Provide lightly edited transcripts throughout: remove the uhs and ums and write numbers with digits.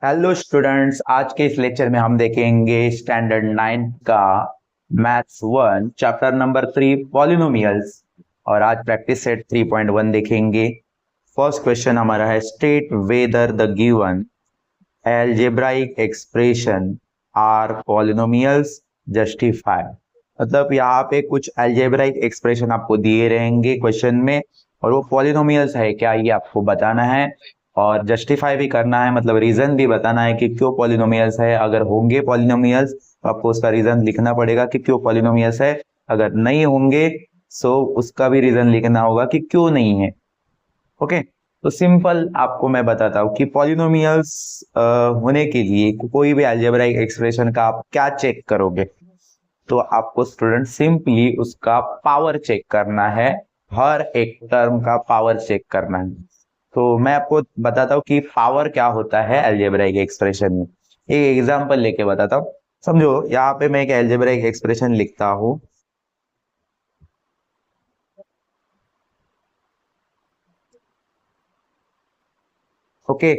Hello students, आज के इस लेक्चर में हम देखेंगे स्टैंडर्ड 9 का मैथ्स 1 चैप्टर नंबर 3 पॉलिनोमियल्स। और आज प्रैक्टिस सेट 3.1 देखेंगे। फर्स्ट क्वेश्चन हमारा है, state whether the given algebraic expression are polynomials justify. मतलब यहाँ पे कुछ अलजेब्राइक एक्सप्रेशन आपको दिए रहेंगे क्वेश्चन में, और वो पॉलिनोमियल्स है क्या ये आपको बताना है और जस्टिफाई भी करना है, मतलब रीजन भी बताना है कि क्यों पॉलिनोमियल्स है। अगर होंगे पॉलिनोमियल्स तो आपको उसका रीजन लिखना पड़ेगा कि क्यों पॉलिनोमियल्स है। अगर नहीं होंगे सो उसका भी रीजन लिखना होगा कि क्यों नहीं है। ओके, तो सिंपल आपको मैं बताता हूँ कि पॉलिनोमियल्स होने के लिए कोई भी अलजेब्राइक एक्सप्रेशन का आप क्या चेक करोगे, तो आपको स्टूडेंट सिंपली उसका पावर चेक करना है। हर एक टर्म का पावर चेक करना है। तो मैं आपको बताता हूँ कि पावर क्या होता है अलजेब्राइक एक्सप्रेशन में। एक एग्जांपल लेके बताता हूँ। समझो यहाँ पे मैं एक अलजेब्राइक एक्सप्रेशन लिखता हूँ। ओके,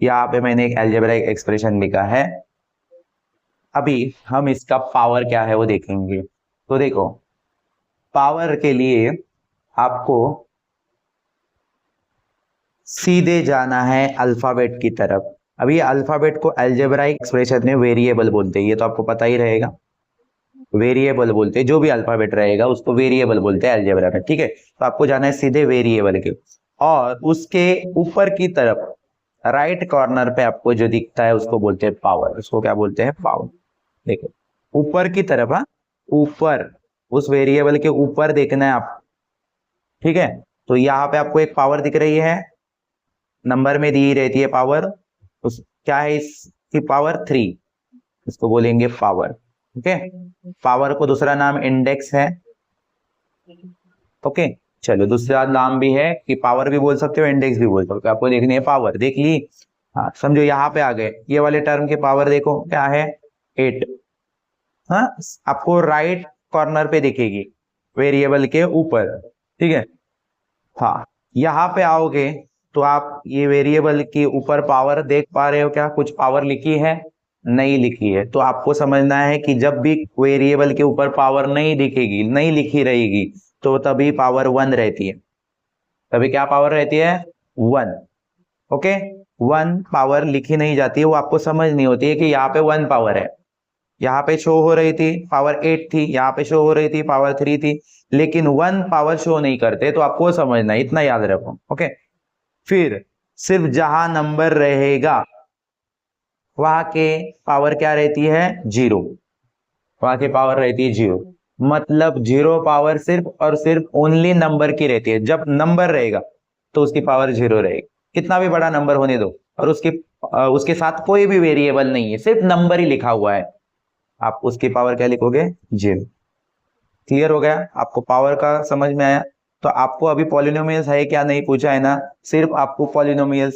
यहाँ पे मैंने एक अलजेब्राइक एक्सप्रेशन लिखा है। अभी हम इसका पावर क्या है वो देखेंगे। तो देखो, पावर के लिए आपको सीधे जाना है अल्फाबेट की तरफ। अभी अल्फाबेट को अलजेब्राइक एक्सप्रेशन में वेरिएबल बोलते हैं, ये तो आपको पता ही रहेगा। वेरिएबल बोलते हैं, जो भी अल्फाबेट रहेगा उसको वेरिएबल बोलते हैं अलजेब्रा में। ठीक है, तो आपको जाना है सीधे वेरिएबल के, और उसके ऊपर की तरफ राइट कॉर्नर पे आपको जो दिखता है उसको बोलते हैं पावर। उसको क्या बोलते हैं? पावर। देखो ऊपर की तरफ, हाँ ऊपर, उस वेरिएबल के ऊपर देखना है आप। ठीक है, तो यहाँ पे आपको एक पावर दिख रही है, नंबर में दी रहती है पावर। उस क्या है इसकी पावर? 3। इसको बोलेंगे पावर। ओके, पावर को दूसरा नाम इंडेक्स है। ओके, चलो दूसरा नाम भी है कि पावर भी बोल सकते हो, इंडेक्स भी बोल सकते हो। आपको देखनी है पावर, देख ली। हाँ समझो यहाँ पे आ गए, ये वाले टर्म के पावर देखो क्या है? 8। हाँ, आपको राइट कॉर्नर पे दिखेगी वेरिएबल के ऊपर। ठीक है, हाँ यहाँ पे आओगे तो आप ये वेरिएबल के ऊपर पावर देख पा रहे हो क्या? कुछ पावर लिखी है? नहीं लिखी है। तो आपको समझना है कि जब भी वेरिएबल के ऊपर पावर नहीं दिखेगी, नहीं लिखी रहेगी, तो तभी पावर 1 रहती है। तभी क्या पावर रहती है? 1। ओके, 1 पावर लिखी नहीं जाती है, वो आपको समझ नहीं होती है कि यहाँ पे 1 पावर है। यहाँ पे शो हो रही थी पावर 8 थी, यहाँ पे शो हो रही थी पावर 3 थी, लेकिन 1 पावर शो नहीं करते। तो आपको समझना है, इतना याद रखो। ओके, फिर सिर्फ जहां नंबर रहेगा वहां के पावर क्या रहती है? 0। वहां की पावर रहती है 0। मतलब 0 पावर सिर्फ और सिर्फ ओनली नंबर की रहती है। जब नंबर रहेगा तो उसकी पावर 0 रहेगी, कितना भी बड़ा नंबर होने दो। और उसके साथ कोई भी वेरिएबल नहीं है, सिर्फ नंबर ही लिखा हुआ है, आप उसकी पावर क्या लिखोगे? 0। क्लियर हो गया? आपको पावर का समझ में आया? तो आपको अभी पॉलिनोमियल्स है क्या नहीं पूछा है ना, सिर्फ आपको पॉलिनोमियल्स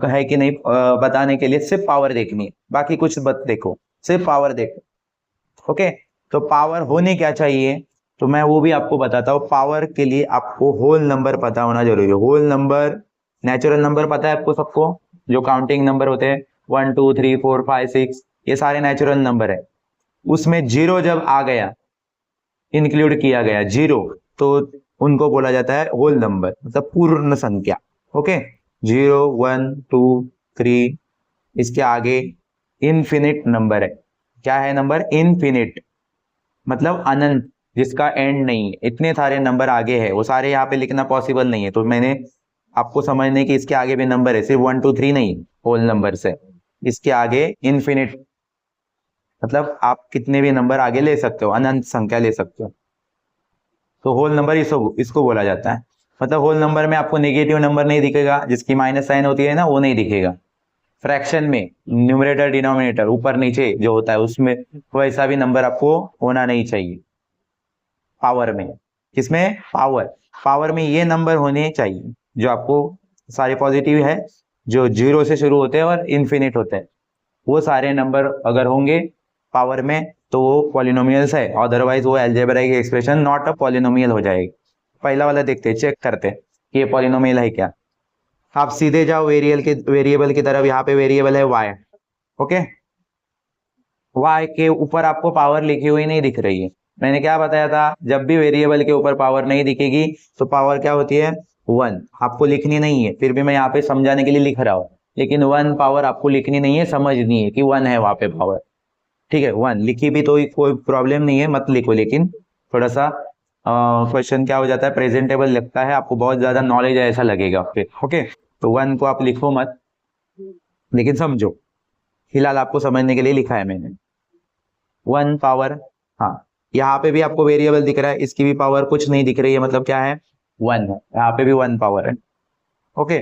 है कि नहीं बताने के लिए सिर्फ पावर देखनी है, बाकी कुछ मत देखो, सिर्फ पावर देखो। ओके, तो पावर होनी क्या चाहिए, तो मैं वो भी आपको बताता हूँ। पावर के लिए आपको होल नंबर पता होना जरूरी है। होल नंबर, नेचुरल नंबर पता है आपको सबको, जो काउंटिंग नंबर होते हैं 1 2 3 4 5 6, ये सारे नेचुरल नंबर है। उसमें 0 जब आ गया, इंक्लूड किया गया 0, तो उनको बोला जाता है होल नंबर, मतलब पूर्ण संख्या। ओके, 0 1 2 3, इसके आगे इनफिनिट नंबर है। क्या है नंबर? इनफिनिट, मतलब अनंत, जिसका एंड नहीं है। इतने सारे नंबर आगे है, वो सारे यहाँ पे लिखना पॉसिबल नहीं है, तो मैंने आपको समझने की इसके आगे भी नंबर है, सिर्फ 1 2 3 नहीं, होल नंबर से इसके आगे इनफिनिट, मतलब आप कितने भी नंबर आगे ले सकते हो, अनंत संख्या ले सकते हो। तो होल नंबर इसको बोला जाता है। मतलब होल नंबर में आपको नेगेटिव नंबर नहीं दिखेगा, जिसकी माइनस साइन होती है ना, वो नहीं दिखेगा। फ्रैक्शन में न्यूमरेटर डिनोमिनेटर ऊपर नीचे जो होता है उसमें वैसा भी नंबर आपको होना नहीं चाहिए। पावर में, किसमें? पावर। पावर में ये नंबर होने चाहिए जो आपको सारे पॉजिटिव है, जो 0 से शुरू होते हैं और इन्फिनिट होते हैं, वो सारे नंबर अगर होंगे पावर में तो वो पॉलिनोमियल्स है। अदरवाइज वो algebraic expression not a polynomial हो जाएगी। पहला वाला देखते हैं, चेक करते हैं कि ये पॉलिनोमियल है क्या। आप सीधे जाओ वेरिएबल की तरफ। यहाँ पे वेरिएबल है y, ओके। y के ऊपर आपको पावर लिखी हुई नहीं दिख रही है। मैंने क्या बताया था, जब भी वेरिएबल के ऊपर पावर नहीं दिखेगी तो पावर क्या होती है, 1। आपको लिखनी नहीं है, फिर भी मैं यहाँ पे समझाने के लिए लिख रहा हूँ, लेकिन 1 पावर आपको लिखनी नहीं है, समझनी है कि 1 है वहां पे पावर, ठीक है। 1 लिखी भी तो कोई प्रॉब्लम नहीं है, मत लिखो, लेकिन थोड़ा सा क्वेश्चन क्या हो जाता है, प्रेजेंटेबल लगता है, आपको बहुत ज्यादा नॉलेज है ऐसा लगेगा फिर, ओके। तो 1 को आप लिखो मत, लेकिन समझो, फिलहाल आपको समझने के लिए लिखा है मैंने 1 पावर। हाँ, यहाँ पे भी आपको वेरिएबल दिख रहा है, इसकी भी पावर कुछ नहीं दिख रही है, मतलब क्या है, 1 है। यहाँ पे भी 1 पावर है, ओके।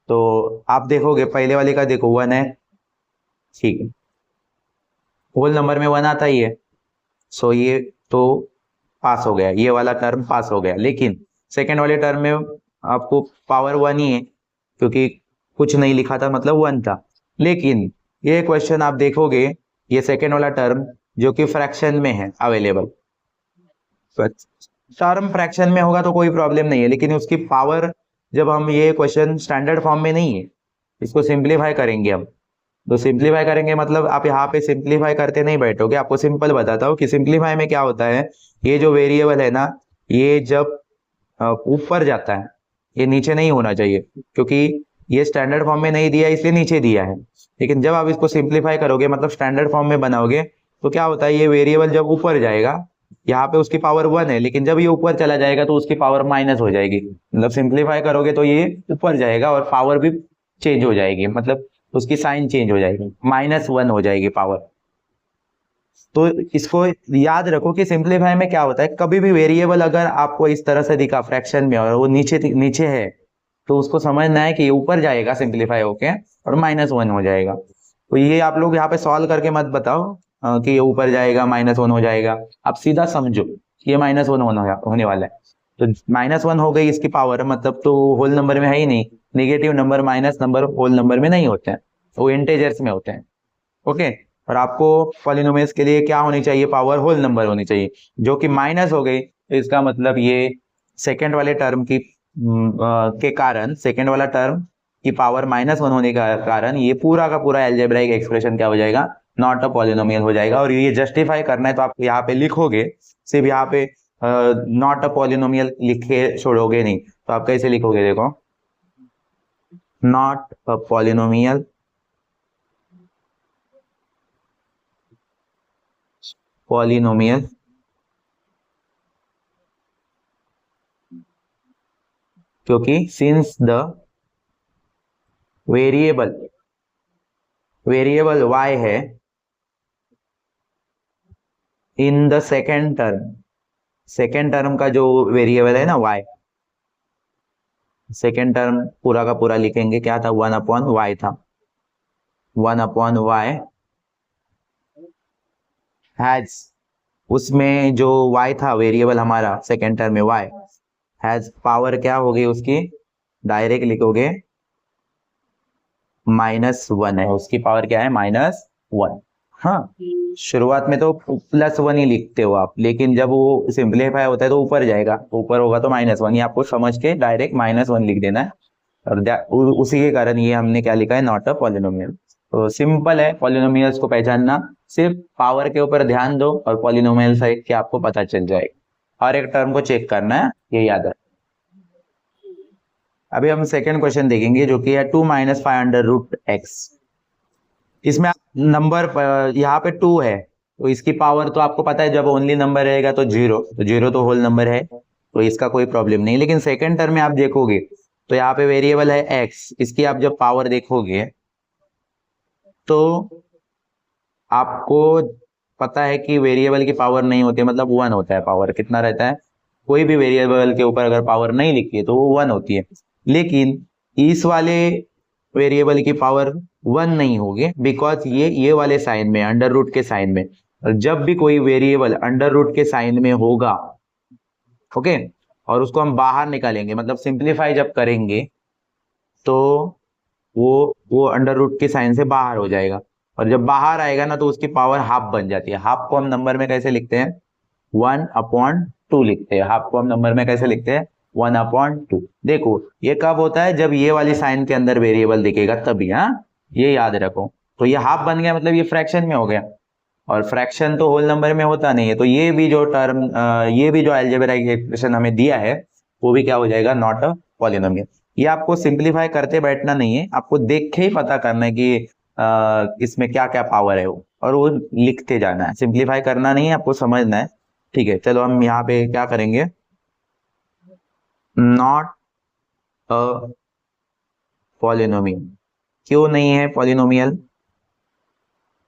तो आप देखोगे पहले वाले का, देखो 1 है, ठीक है, होल नंबर में 1 आता ही है, सो ये तो पास हो गया, ये वाला टर्म पास हो गया। लेकिन सेकेंड वाले टर्म में आपको पावर 1 ही है, क्योंकि कुछ नहीं लिखा था, मतलब 1 था। लेकिन ये क्वेश्चन आप देखोगे, ये सेकेंड वाला टर्म जो कि फ्रैक्शन में है अवेलेबल, टर्म फ्रैक्शन में होगा तो कोई प्रॉब्लम नहीं है, लेकिन उसकी पावर, जब हम ये क्वेश्चन स्टैंडर्ड फॉर्म में नहीं है, इसको सिंप्लीफाई करेंगे हम, तो सिंप्लीफाई करेंगे मतलब आप यहाँ पे सिंप्लीफाई करते नहीं बैठोगे। आपको सिंपल बताता हूँ कि सिंप्लीफाई में क्या होता है, ये जो वेरिएबल है ना, ये जब ऊपर जाता है, ये नीचे नहीं होना चाहिए, क्योंकि ये स्टैंडर्ड फॉर्म में नहीं दिया इसलिए नीचे दिया है। लेकिन जब आप इसको सिंप्लीफाई करोगे, मतलब स्टैंडर्ड फॉर्म में बनाओगे, तो क्या होता है, ये वेरिएबल जब ऊपर जाएगा, यहाँ पे उसकी पावर 1 है, लेकिन जब ये ऊपर चला जाएगा तो उसकी पावर माइनस हो जाएगी। मतलब सिंप्लीफाई करोगे तो ये ऊपर जाएगा और पावर भी चेंज हो जाएगी, मतलब उसकी साइन चेंज हो जाएगी, -1 हो जाएगी पावर। तो इसको याद रखो कि सिंप्लीफाई में क्या होता है, कभी भी वेरिएबल अगर आपको इस तरह से दिखा फ्रैक्शन में और वो नीचे नीचे है, तो उसको समझना है कि ये ऊपर जाएगा सिंप्लीफाई होके और -1 हो जाएगा। तो ये आप लोग यहाँ पे सॉल्व करके मत बताओ कि ये ऊपर जाएगा -1 हो जाएगा, आप सीधा समझो ये -1 होने वाला है। तो -1 हो गई इसकी पावर, मतलब तो होल नंबर में है ही नहीं, negative number minus number whole number में नहीं होते हैं, वो इंटेजर्स में होते हैं, ओके। और आपको पॉलिनोमियल्स के लिए क्या होनी चाहिए, पावर होल नंबर होनी चाहिए, जो कि माइनस हो गई, तो इसका मतलब ये सेकेंड वाले टर्म की के कारण, सेकेंड वाला टर्म की पावर -1 होने का कारण ये पूरा का पूरा एल्जेब्राइक एक्सप्रेशन क्या हो जाएगा, नॉट अ पॉलिनोमियल हो जाएगा। और ये जस्टिफाई करना है तो आप यहाँ पे लिखोगे, सिर्फ यहाँ पे नॉट अ पॉलिनोमियल लिखे छोड़ोगे नहीं, तो आप कैसे लिखोगे, देखो, नॉट अ पॉलिनोमियल क्योंकि सिंस द वेरिएबल y है इन द सेकेंड टर्म का जो वेरिएबल है ना y, सेकेंड टर्म पूरा का पूरा लिखेंगे, क्या था, 1/y था, 1/y हैज, उसमें जो y था वेरिएबल हमारा सेकेंड टर्म में y हैज पावर क्या होगी उसकी, डायरेक्ट लिखोगे -1 है, उसकी पावर क्या है, -1। हाँ, शुरुआत में तो +1 ही लिखते हो आप, लेकिन जब वो सिंप्लीफाई होता है तो ऊपर जाएगा, ऊपर होगा तो -1, ये आपको समझ के डायरेक्ट -1 लिख देना है। और उसी के कारण ये हमने क्या लिखा है, नॉट अ पॉलिनोमियल। तो सिंपल है पॉलिनोमियल्स को पहचानना, सिर्फ पावर के ऊपर ध्यान दो और पॉलिनोमियल साइड के आपको पता चल जाएगा, हर एक टर्म को चेक करना है, ये याद है। अभी हम सेकेंड क्वेश्चन देखेंगे, जो कि है 2 - 5√x। इसमें नंबर यहाँ पे 2 है, तो इसकी पावर तो आपको पता है, जब ओनली नंबर रहेगा तो 0, तो 0 तो होल नंबर है, तो इसका कोई प्रॉब्लम नहीं। लेकिन सेकेंड टर्म में आप देखोगे तो यहाँ पे वेरिएबल है x, इसकी आप जब पावर देखोगे तो आपको पता है कि वेरिएबल की पावर नहीं होती है, मतलब 1 होता है, पावर कितना रहता है, कोई भी वेरिएबल के ऊपर अगर पावर नहीं लिखी है तो वो 1 होती है। लेकिन इस वाले वेरिएबल की पावर 1 नहीं होगी, बिकॉज ये वाले साइन में, अंडर रूट के साइन में, जब भी कोई वेरिएबल अंडर रूट के साइन में होगा, ओके, और उसको हम बाहर निकालेंगे, मतलब सिंप्लीफाई जब करेंगे, तो वो अंडर रूट के साइन से बाहर हो जाएगा, और जब बाहर आएगा ना तो उसकी पावर हाफ बन जाती है। हाफ को हम नंबर में कैसे लिखते हैं, 1/2 लिखते हैं। हाफ को हम नंबर में कैसे लिखते हैं, 1/2। देखो ये कब होता है, जब ये वाली साइन के अंदर वेरिएबल दिखेगा तभी, हाँ ये याद रखो। तो ये हाफ बन गया, मतलब ये फ्रैक्शन में हो गया, और फ्रैक्शन तो होल नंबर में होता नहीं है, तो ये भी जो टर्म, ये भी जो अलजेब्राइक एक्सप्रेशन हमें दिया है वो भी क्या हो जाएगा, नॉट अ पॉलिनोमियल। ये आपको सिंप्लीफाई करते बैठना नहीं है, आपको देख के ही पता करना है कि इसमें क्या क्या पावर है वो, और वो लिखते जाना है, सिंप्लीफाई करना नहीं है, आपको समझना है। ठीक है, चलो हम यहाँ पे क्या करेंगे, नॉट अ पॉलिनोमियल। क्यों नहीं है polynomial?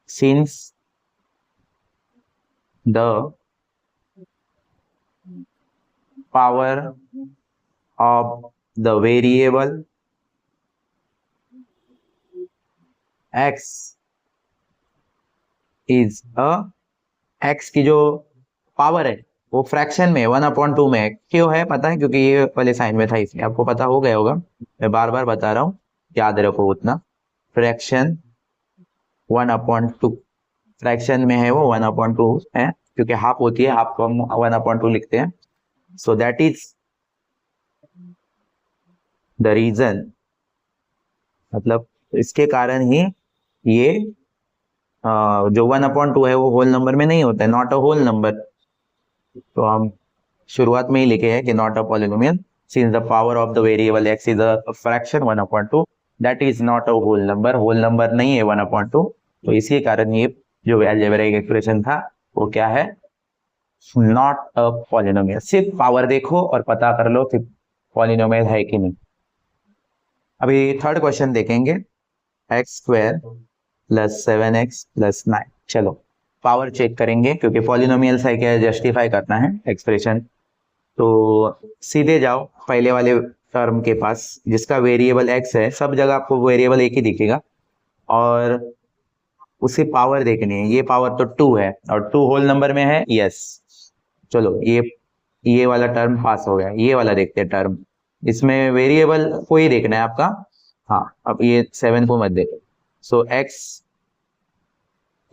Since the power of the variable x is a, x की जो पावर है वो फ्रैक्शन में 1/2 में है। क्यों है पता है? क्योंकि ये वाले साइन में था, इसलिए आपको पता हो गया होगा, मैं बार बार बता रहा हूँ, याद रखो उतना। फ्रैक्शन 1/2, फ्रैक्शन में है वो 1/2 है, क्योंकि हाफ होती है, हाफ को हम 1/2 लिखते हैं। So that is the reason, मतलब इसके कारण ही ये जो 1/2 है वो होल नंबर में नहीं होता है, नॉट अ होल नंबर। तो हम शुरुआत में ही लिखे हैं कि not a polynomial since the power of the variable x is a fraction 1/2, that is not a whole number, whole number नहीं है 1/2। तो इसी कारण ये जो अलजेब्राइक एक्सप्रेशन था वो क्या है, नॉट अ पॉलिनोमियल। सिर्फ पावर देखो और पता कर लो कि पॉलिनोमियल है कि नहीं। अभी थर्ड क्वेश्चन देखेंगे, x² + 7x + 9। चलो पावर चेक करेंगे, क्योंकि पॉलिनोमियल्स है क्या, जस्टिफाई करना है एक्सप्रेशन। तो सीधे जाओ पहले वाले टर्म के पास, जिसका वेरिएबल x है, सब जगह आपको वेरिएबल एक ही दिखेगा, और उसकी पावर देखनी है। ये पावर तो 2 है, और 2 होल नंबर में है, यस। चलो ये वाला टर्म पास हो गया, ये वाला देखते हैं टर्म, इसमें वेरिएबल को ही देखना है आपका। हाँ, अब ये 7 को मत देखो। सो x,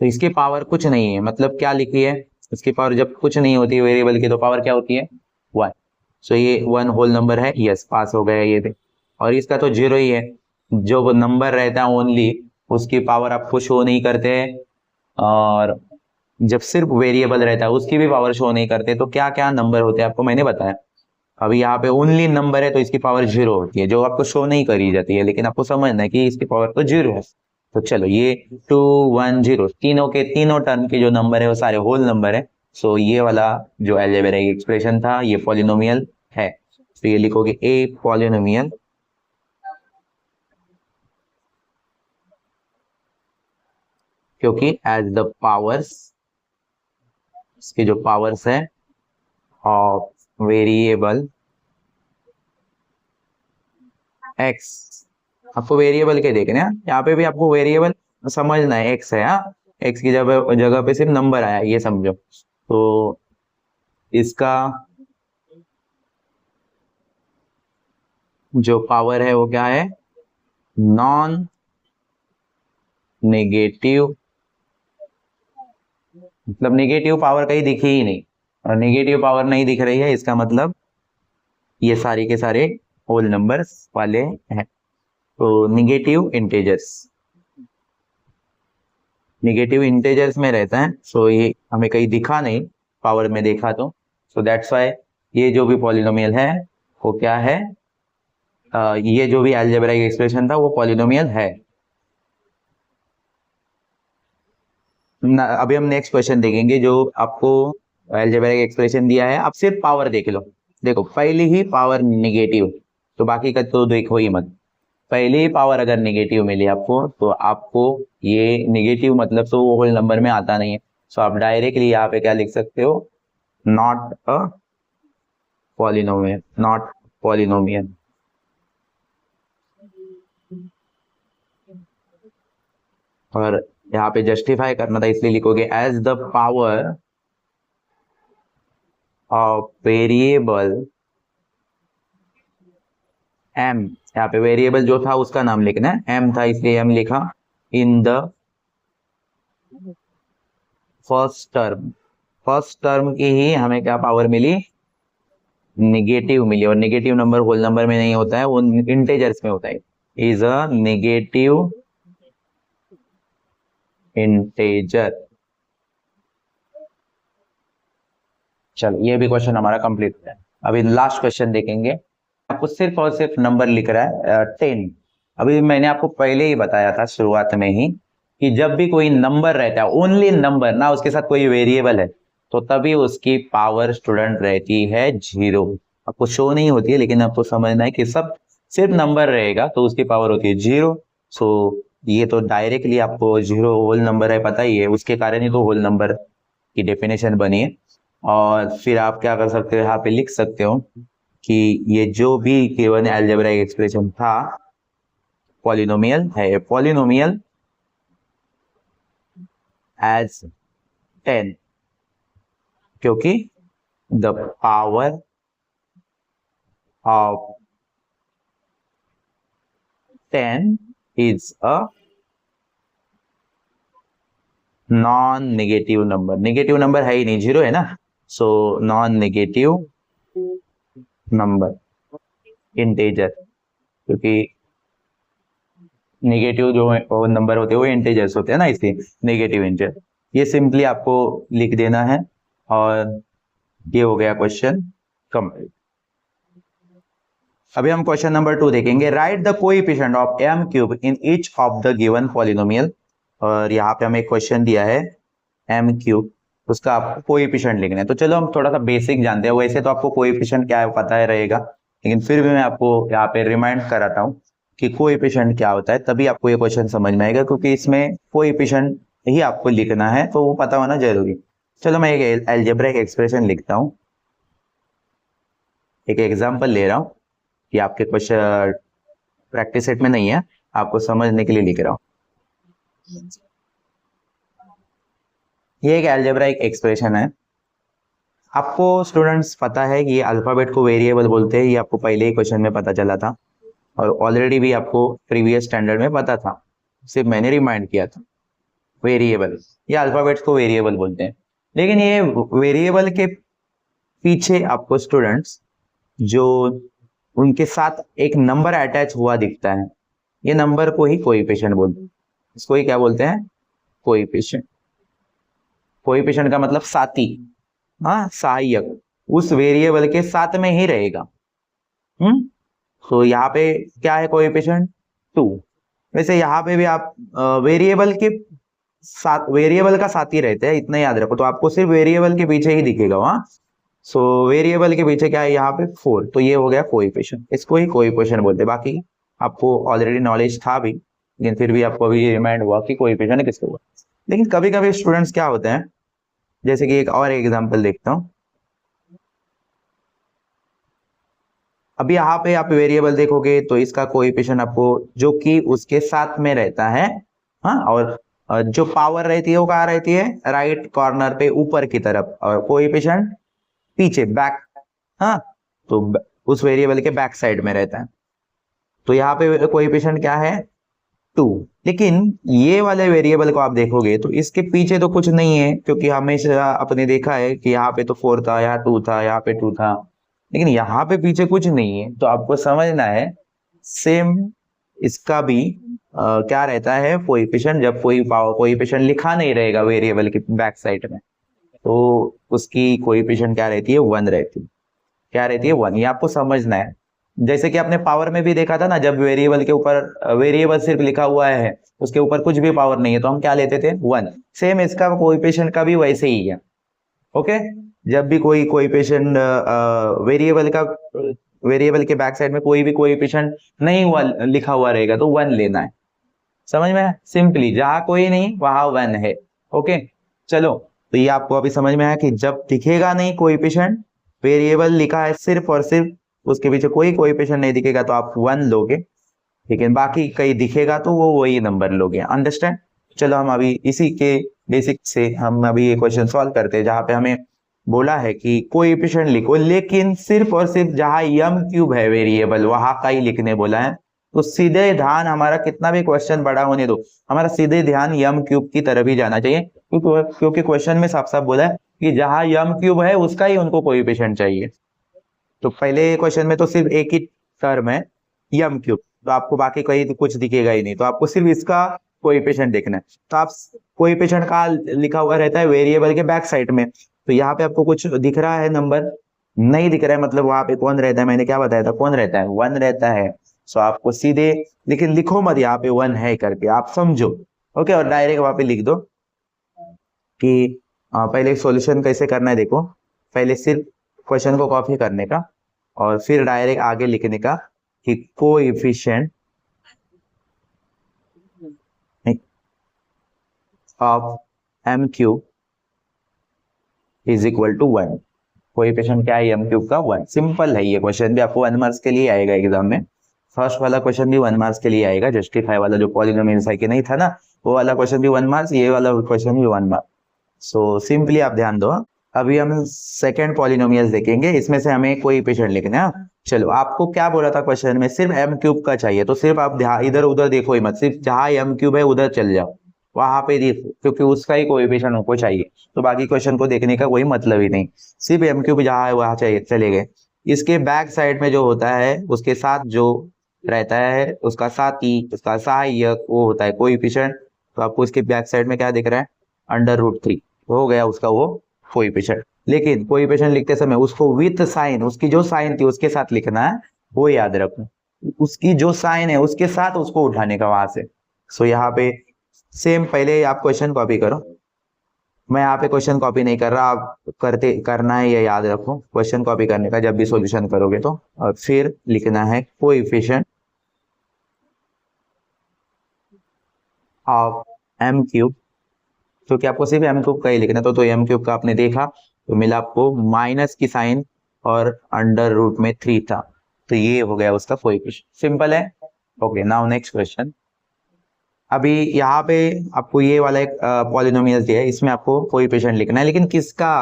तो इसकी पावर कुछ नहीं है, मतलब क्या लिखी है, इसकी पावर जब कुछ नहीं होती है वेरिएबल की, तो पावर क्या होती है, 1। सो ये 1 होल नंबर है, यस पास हो गया ये भी। और इसका तो 0 ही है, जो वो नंबर रहता है ओनली उसकी पावर आपको शो नहीं करते, और जब सिर्फ वेरिएबल रहता है उसकी भी पावर शो नहीं करते। तो क्या क्या नंबर होते हैं आपको मैंने बताया। अभी यहाँ पे ओनली नंबर है तो इसकी पावर 0 होती है, जो आपको शो नहीं करी जाती है, लेकिन आपको समझना है कि इसकी पावर तो 0 है। तो चलो ये 2 1 0 तीनों के तीनों टर्म के जो नंबर है वो सारे होल नंबर है। सो ये वाला जो अलजेब्रिक एक्सप्रेशन था ये पॉलिनोमियल है। तो ये लिखोगे ए पॉलिनोमियल, क्योंकि एज द पावर्स, इसके जो पावर्स है ऑफ वेरिएबल एक्स, आपको वेरिएबल के देखने हैं, यहाँ पे भी आपको वेरिएबल समझना है, एक्स है, हाँ एक्स की जगह जगह पे सिर्फ नंबर आया, ये समझो। तो इसका जो पावर है वो क्या है, नॉन नेगेटिव, मतलब नेगेटिव पावर कहीं दिखी ही नहीं, और नेगेटिव पावर नहीं दिख रही है, इसका मतलब ये सारे के सारे होल नंबर्स वाले हैं। तो नेगेटिव इंटेजर्स, नेगेटिव इंटेजर्स में रहता है, सो ये हमें कहीं दिखा नहीं, पावर में देखा तो, सो दैट्स वाई ये जो भी पॉलिनोमियल है वो क्या है, ये जो भी अलजेब्राइक एक्सप्रेशन था वो पॉलिनोमियल है। अभी हम नेक्स्ट क्वेश्चन देखेंगे, जो आपको अलजेब्रिक एक्सप्रेशन दिया है, आप सिर्फ पावर देख लो। देखो पहली ही पावर निगेटिव, तो बाकी का तो देखो ही मत। पहली ही पावर अगर निगेटिव मिली आपको, तो आपको ये निगेटिव मतलब तो वो होल नंबर में आता नहीं है। सो आप डायरेक्टली यहाँ पे क्या लिख सकते हो, not a polynomial, not polynomial. और यहाँ पे जस्टिफाई करना था, इसलिए लिखोगे as the power of variable m, यहाँ पे वेरिएबल जो था उसका नाम लिखना है, m था इसलिए m लिखा, in the first term, first term की ही हमें क्या पावर मिली, नेगेटिव मिली, और नेगेटिव नंबर होल नंबर में नहीं होता है, वो इंटेजर्स में होता है, इज अ नेगेटिव इंटेजर। चलो ये भी क्वेश्चन हमारा कंप्लीट हो है। अभी लास्ट क्वेश्चन देखेंगे। आपको सिर्फ और सिर्फ नंबर लिख रहा है 10। अभी मैंने आपको पहले ही बताया था शुरुआत में ही कि जब भी कोई नंबर रहता है, ओनली नंबर ना, उसके साथ कोई वेरिएबल है, तो तभी उसकी पावर स्टूडेंट रहती है 0। आपको शो नहीं होती है, लेकिन आपको समझना है कि सब सिर्फ नंबर रहेगा तो उसकी पावर होती है 0। सो ये तो डायरेक्टली आपको 0 होल नंबर है पता ही है, उसके कारण ही तो होल नंबर की डेफिनेशन बनी है। और फिर आप क्या कर सकते हो, यहाँ पे लिख सकते हो कि ये जो भी गिवन अलजेब्राइक एक्सप्रेशन था पॉलिनोमियल है, पॉलिनोमियल एज 10, क्योंकि the power of 10 is a non negative number. Negative number है ही नहीं, 0 है ना, so non negative number integer, क्योंकि नेगेटिव जो नंबर होते हैं वो इंटेजर्स होते हैं ना, इसलिए नेगेटिव इंटेजर। ये सिंपली आपको लिख देना है और ये हो गया क्वेश्चन कंप्लीट। अभी हम क्वेश्चन नंबर 2 देखेंगे। Write the coefficient of m cube in each of the given polynomial. और यहाँ पे हमें क्वेश्चन दिया है m क्यूब, उसका आपको कोएफिशिएंट लिखना है। तो चलो हम थोड़ा सा बेसिक जानते हैं। वैसे तो आपको कोएफिशिएंट क्या है पता है रहेगा, लेकिन फिर भी मैं आपको यहाँ पे रिमाइंड कराता हूँ कि कोएफिशिएंट क्या होता है, तभी आपको ये क्वेश्चन समझ में आएगा, क्योंकि इसमें कोएफिशिएंट ही आपको लिखना है, तो वो पता होना जरूरी। चलो मैं एक अलजेब्रिक एक्सप्रेशन लिखता हूँ, एक एग्जाम्पल ले रहा हूँ कि आपके क्वेश्चन प्रैक्टिस सेट में नहीं है, आपको समझने के लिए लिख रहा हूँ। ये एक अलजेब्रिक एक्सप्रेशन है। आपको स्टूडेंट्स पता है कि ये अल्फाबेट को वेरिएबल बोलते हैं, ये आपको पहले ही क्वेश्चन में पता चला था और ऑलरेडी भी आपको प्रीवियस स्टैंडर्ड में पता था, सिर्फ मैंने रिमाइंड किया था। वेरिएबल, ये अल्फाबेट्स को वेरिएबल बोलते हैं, लेकिन ये वेरिएबल के पीछे आपको स्टूडेंट्स जो उनके साथ एक नंबर अटैच हुआ दिखता है, ये नंबर को ही कोएफिशिएंट बोलते हैं। इसको ही क्या बोलते हैं, कोएफिशिएंट। कोएफिशिएंट का मतलब साथी, हाँ सहायक, उस वेरिएबल के साथ में ही रहेगा। तो यहाँ पे क्या है कोएफिशिएंट 2। वैसे यहाँ पे भी आप वेरिएबल के साथ, वेरिएबल का साथी रहते हैं, इतना याद रखो। तो आपको सिर्फ वेरिएबल के पीछे ही दिखेगा वहां। सो वेरिएबल के पीछे क्या है यहाँ पे 4, तो ये हो गया कोएफिशिएंट, इसको ही कोएफिशिएंट बोलते हैं। बाकी आपको ऑलरेडी नॉलेज था भी, लेकिन फिर भी आपको अभी रिमाइंड हुआ कि कोएफिशिएंट किसको हुआ। लेकिन कभी कभी स्टूडेंट्स क्या होते हैं, जैसे कि एक और एग्जांपल देखता हूं। अभी यहाँ पे आप वेरिएबल देखोगे तो इसका कोएफिशिएंट आपको जो कि उसके साथ में रहता है, हाँ, और जो पावर रहती है वो कहाँ रहती है, राइट कॉर्नर पे ऊपर की तरफ, और कोएफिशिएंट पीछे बैक, हाँ, तो उस वेरिएबल के बैक साइड में रहता है। तो यहाँ पे कोएफिशिएंट क्या है 2। लेकिन ये वाले वेरिएबल को आप देखोगे तो इसके पीछे तो कुछ नहीं है, क्योंकि हमेशा आपने देखा है कि यहाँ पे तो 4 था, यहाँ 2 था, यहाँ पे 2 था, लेकिन यहाँ पे पीछे कुछ नहीं है। तो आपको समझना है सेम इसका भी क्या रहता है कोएफिशिएंट, जब कोई कोएफिशिएंट लिखा नहीं रहेगा वेरिएबल के बैक साइड में, तो उसकी कोएफिशिएंट क्या रहती है 1 रहती है। क्या रहती है 1, ये आपको समझना है। जैसे कि आपने पावर में भी देखा था ना, जब वेरिएबल के ऊपर वेरिएबल सिर्फ लिखा हुआ है, उसके ऊपर कुछ भी पावर नहीं है, तो हम क्या लेते थे 1। सेम इसका कोएफिशिएंट का भी वैसे ही है। ओके, जब भी कोई कोएफिशिएंट वेरिएबल का, वेरिएबल के बैक साइड में कोई भी कोएफिशिएंट नहीं हुआ लिखा हुआ रहेगा तो 1 लेना है। समझ में? सिंपली जहां कोई नहीं वहां 1 है। ओके, चलो, तो ये आपको अभी समझ में आया कि जब दिखेगा नहीं कोएफिशिएंट, वेरिएबल लिखा है सिर्फ और सिर्फ, उसके पीछे कोई कोएफिशिएंट नहीं दिखेगा तो आप 1 लोगे, लेकिन बाकी कहीं दिखेगा तो वो वही नंबर लोगे। अंडरस्टैंड? चलो हम अभी इसी के बेसिक से हम अभी ये क्वेश्चन सॉल्व करते हैं, जहां पे हमें बोला है कि कोएफिशिएंट लिखो, लेकिन सिर्फ और सिर्फ जहां m क्यूब है वेरिएबल वहां का ही लिखने बोला है। तो सीधे ध्यान हमारा, कितना भी क्वेश्चन बड़ा होने दो, हमारा सीधे ध्यान m क्यूब की तरफ ही जाना चाहिए, क्योंकि क्वेश्चन में साफ साफ बोला है कि जहां m क्यूब है उसका ही उनको कोएफिशिएंट चाहिए। तो पहले क्वेश्चन में तो सिर्फ एक ही टर्म है m क्यूब, तो आपको बाकी कहीं कुछ दिखेगा ही नहीं, तो आपको सिर्फ इसका कोएफिशिएंट देखना है। तो आप कोएफिशिएंट कहाँ लिखा हुआ रहता है, वेरिएबल के बैक साइड में। तो यहाँ पे आपको कुछ दिख रहा है, नंबर नहीं दिख रहा है, मतलब वहां पे कौन रहता है, मैंने क्या बताया था, कौन रहता है, 1 रहता है। सो आपको सीधे, लेकिन लिखो मत यहाँ पे 1 है करके, आप समझो। ओके, और डायरेक्ट वहां पे लिख दो कि पहले सॉल्यूशन कैसे करना है। देखो, पहले सिर्फ क्वेश्चन को कॉपी करने का और फिर डायरेक्ट आगे लिखने का कि coefficient of m cube is equal to 1। Coefficient क्या है m क्यूब का, 1। सिंपल है ये क्वेश्चन भी, आपको 1 मार्क्स के लिए आएगा एग्जाम में। फर्स्ट वाला क्वेश्चन भी 1 मार्क्स के लिए आएगा, जस्टिफाई वाला जो पॉलिनोमियल है कि नहीं था ना, वो वाला क्वेश्चन भी 1 मार्क्स, ये वाला क्वेश्चन भी 1 मार्क्स। सो सिंपली आप ध्यान दो। अभी हम सेकंड पॉलिनोमियल देखेंगे, इसमें से हमें कोएफिशिएंट लिखना है। चलो, आपको क्या बोला था क्वेश्चन में, सिर्फ m क्यूब का चाहिए, तो सिर्फ आप इधर उधर देखो ही मत, सिर्फ जहां m क्यूब है उधर चल जाओ, वहां पे देखो, क्योंकि उसका ही कोएफिशिएंट हमको चाहिए, तो बाकी क्वेश्चन को देखने का कोई मतलब ही नहीं। सिर्फ m क्यूब जहां है वहां चाहिए, चले गए। इसके बैक साइड में जो होता है, उसके साथ जो रहता है, उसका साथी, उसका सहायक, वो होता है कोएफिशिएंट। तो आपको इसके बैक साइड में क्या दिख रहा है, √3 हो गया उसका वो कोएफिशिएंट। लेकिन कोएफिशिएंट लिखते समय उसको विथ साइन, उसकी जो साइन थी उसके साथ लिखना है, वो याद रखो, उसकी जो साइन है उसके साथ उसको उठाने का वहां से। सो यहाँ पे सेम, पहले आप क्वेश्चन कॉपी करो, मैं यहाँ पे क्वेश्चन कॉपी नहीं कर रहा, आप करना है ये याद रखो, क्वेश्चन कॉपी करने का जब भी सॉल्यूशन करोगे तो, और फिर लिखना है कोएफिशिएंट ऑफ m क्यूब, क्योंकि आपको सिर्फ m क्यूब का ही लिखना, तो m क्यूब का आपने देखा तो मिला आपको माइनस की साइन और √3 था, तो ये हो गया उसका कोएफिशिएंट। सिंपल है। Okay, now next question. अभी यहाँ पे आपको ये वाला एक पॉलिनोमियल दिया है, इसमें आपको कोएफिशिएंट लिखना है, लेकिन किसका,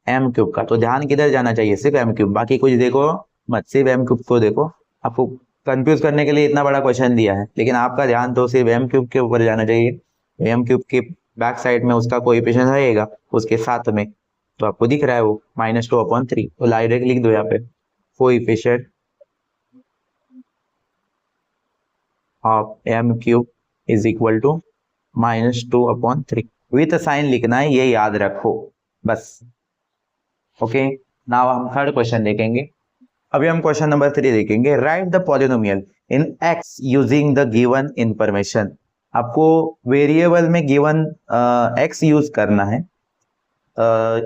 m क्यूब का। तो ध्यान किधर जाना चाहिए, सिर्फ m क्यूब, बाकी कुछ देखो मत, सिर्फ m क्यूब को देखो। आपको कंफ्यूज करने के लिए इतना बड़ा क्वेश्चन दिया है, लेकिन आपका ध्यान तो सिर्फ m क्यूब के ऊपर जाना चाहिए। m क्यूब के बैक साइड में उसका कोएफिशिएंट रहेगा उसके साथ में, तो आपको दिख रहा है वो -2/3, तो डायरेक्ट लिख दो यहाँ पे coefficient of m cube is equal to -2/3, with sign लिखना है, ये याद रखो बस। ओके, नाउ हम थर्ड क्वेश्चन देखेंगे। अभी हम क्वेश्चन नंबर 3 देखेंगे। Write the polynomial in x using the given information. आपको वेरिएबल में गिवन x यूज करना है,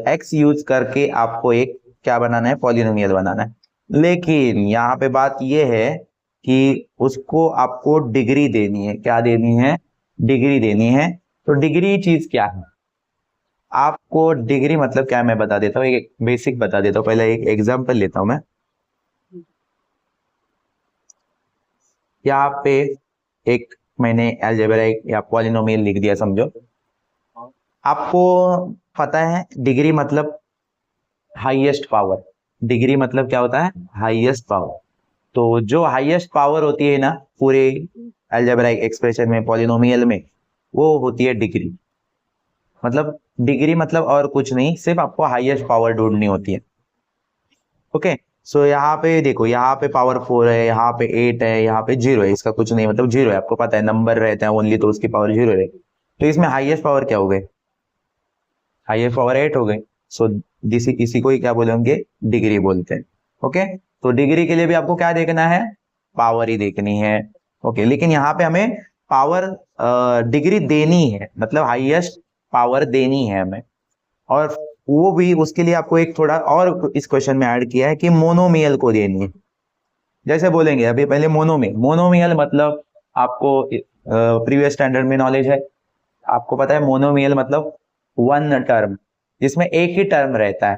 x यूज करके आपको एक क्या बनाना है, पॉलिनोमियल बनाना है। लेकिन यहाँ पे बात ये है कि उसको आपको डिग्री देनी है। क्या देनी है, डिग्री देनी है। तो डिग्री चीज क्या है, आपको डिग्री मतलब क्या, मैं बता देता हूँ, एक बेसिक बता देता हूँ। पहले एक एग्जांपल लेता हूं मैं। यहाँ पे एक मैंने अलजेब्राइक या पॉलिनोमियल लिख दिया, समझो। आपको पता है डिग्री मतलब हाईएस्ट पावर, डिग्री मतलब क्या होता है, हाईएस्ट पावर। तो जो हाईएस्ट पावर होती है ना पूरे अलजेब्राइक एक्सप्रेशन में, पॉलिनोमियल में, वो होती है डिग्री। मतलब डिग्री मतलब और कुछ नहीं, सिर्फ आपको हाईएस्ट पावर ढूंढनी होती है। ओके, सो यहाँ पे देखो, यहाँ पे पावर 4 है, यहाँ पे 8 है, यहाँ पे 0 है, इसका कुछ नहीं, मतलब 0 है। आपको पता है नंबर रहता है ओनली, तो उसकी पावर 0 है। तो इसमें हाईएस्ट पावर क्या हो गई, हाईएस्ट पावर 8 हो गई। सो इसी को ही क्या बोलेंगे, डिग्री बोलते हैं। ओके, तो डिग्री के लिए भी आपको क्या देखना है, पावर ही देखनी है। ओके, लेकिन यहाँ पे हमें पावर डिग्री देनी है, मतलब हाईएस्ट पावर देनी है हमें, और वो भी उसके लिए आपको एक थोड़ा और इस क्वेश्चन में ऐड किया है कि मोनोमियल को देनी है। जैसे बोलेंगे अभी पहले मोनोमियल, मोनोमियल मतलब आपको प्रीवियस स्टैंडर्ड में नॉलेज है, आपको पता है मोनोमियल मतलब 1 टर्म, जिसमें एक ही टर्म रहता है,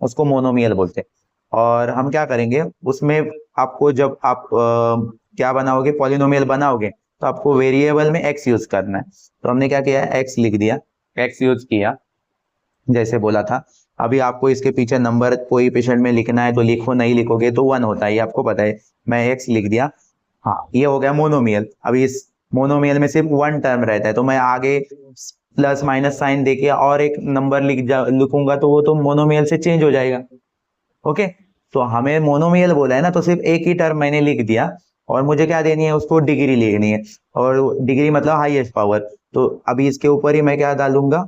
उसको मोनोमियल बोलते हैं। और हम क्या करेंगे उसमें, आपको जब आप क्या बनाओगे, पॉलिनोमियल बनाओगे, तो आपको वेरिएबल में x यूज करना है। तो हमने क्या किया, x लिख दिया, x यूज किया जैसे बोला था। अभी आपको इसके पीछे नंबर कोएफिशिएंट में लिखना है तो लिखो, नहीं लिखोगे तो 1 होता है, ये आपको पता है। मैं x लिख दिया, हाँ, ये हो गया मोनोमियल। अभी इस मोनोमियल में सिर्फ 1 टर्म रहता है, तो मैं आगे प्लस माइनस साइन देके और एक नंबर लिखूंगा, तो वो तो मोनोमियल से चेंज हो जाएगा। ओके, तो हमें मोनोमियल बोला है ना, तो सिर्फ एक ही टर्म मैंने लिख दिया और मुझे क्या देनी है, उसको डिग्री लिखनी है, और डिग्री मतलब हाईएस्ट पावर। तो अभी इसके ऊपर ही मैं क्या डालूंगा,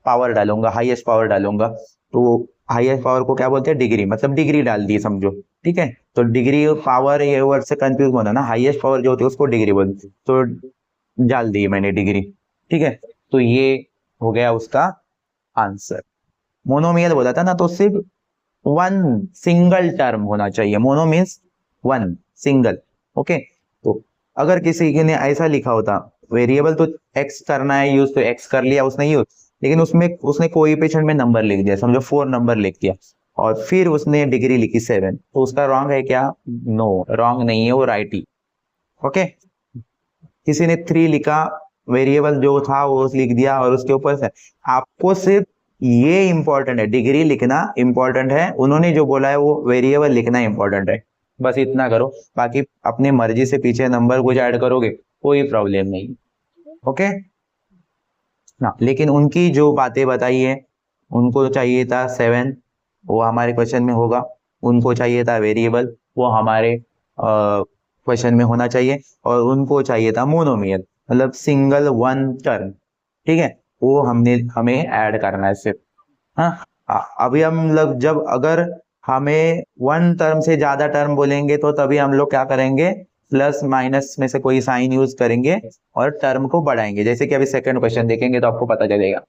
पावर डालूंगा, हाईएस्ट पावर डालूंगा। तो हाईएस्ट पावर को क्या बोलते हैं, डिग्री, मतलब डिग्री डाल दी समझो, ठीक है। तो डिग्री पावर ये वर्ड से कंफ्यूज होना ना, हाईएस्ट पावर जो होती है उसको डिग्री बोलते हैं, तो डाल दी मैंने डिग्री, ठीक है। तो ये हो गया उसका आंसर। मोनोमियल बोला था ना, तो सिर्फ वन सिंगल टर्म होना चाहिए, mono means one, single, okay. तो अगर किसी ने ऐसा लिखा होता, वेरिएबल तो एक्स करना है यूज, तो एक्स कर लिया उसने यूज, लेकिन उसमें उसने कोएफिशिएंट में नंबर लिख दिया, समझो 4 नंबर लिख दिया, और फिर उसने डिग्री लिखी 7, तो उसका रॉन्ग है क्या? नो, रॉन्ग नहीं है, वो राइट ही, ओके। किसी ने 3 लिखा, वेरिएबल जो था वो लिख दिया, और उसके ऊपर से आपको सिर्फ ये इंपॉर्टेंट है, डिग्री लिखना इंपॉर्टेंट है, उन्होंने जो बोला है वो वेरिएबल लिखना इंपॉर्टेंट है, बस इतना करो। बाकी अपनी मर्जी से पीछे नंबर कुछ ऐड करोगे कोई प्रॉब्लम नहीं, ओके ना। लेकिन उनकी जो बातें बताई है, उनको चाहिए था 7, वो हमारे क्वेश्चन में होगा, उनको चाहिए था वेरिएबल, वो हमारे क्वेश्चन में होना चाहिए, और उनको चाहिए था मोनोमियल, मतलब सिंगल वन टर्म, ठीक है, वो हमें ऐड करना है सिर्फ। हाँ, अभी हम लोग जब अगर हमें वन टर्म से ज्यादा टर्म बोलेंगे तो तभी हम लोग क्या करेंगे, प्लस माइनस में से कोई साइन यूज करेंगे और टर्म को बढ़ाएंगे, जैसे कि अभी सेकंड क्वेश्चन देखेंगे तो आपको पता चलेगा।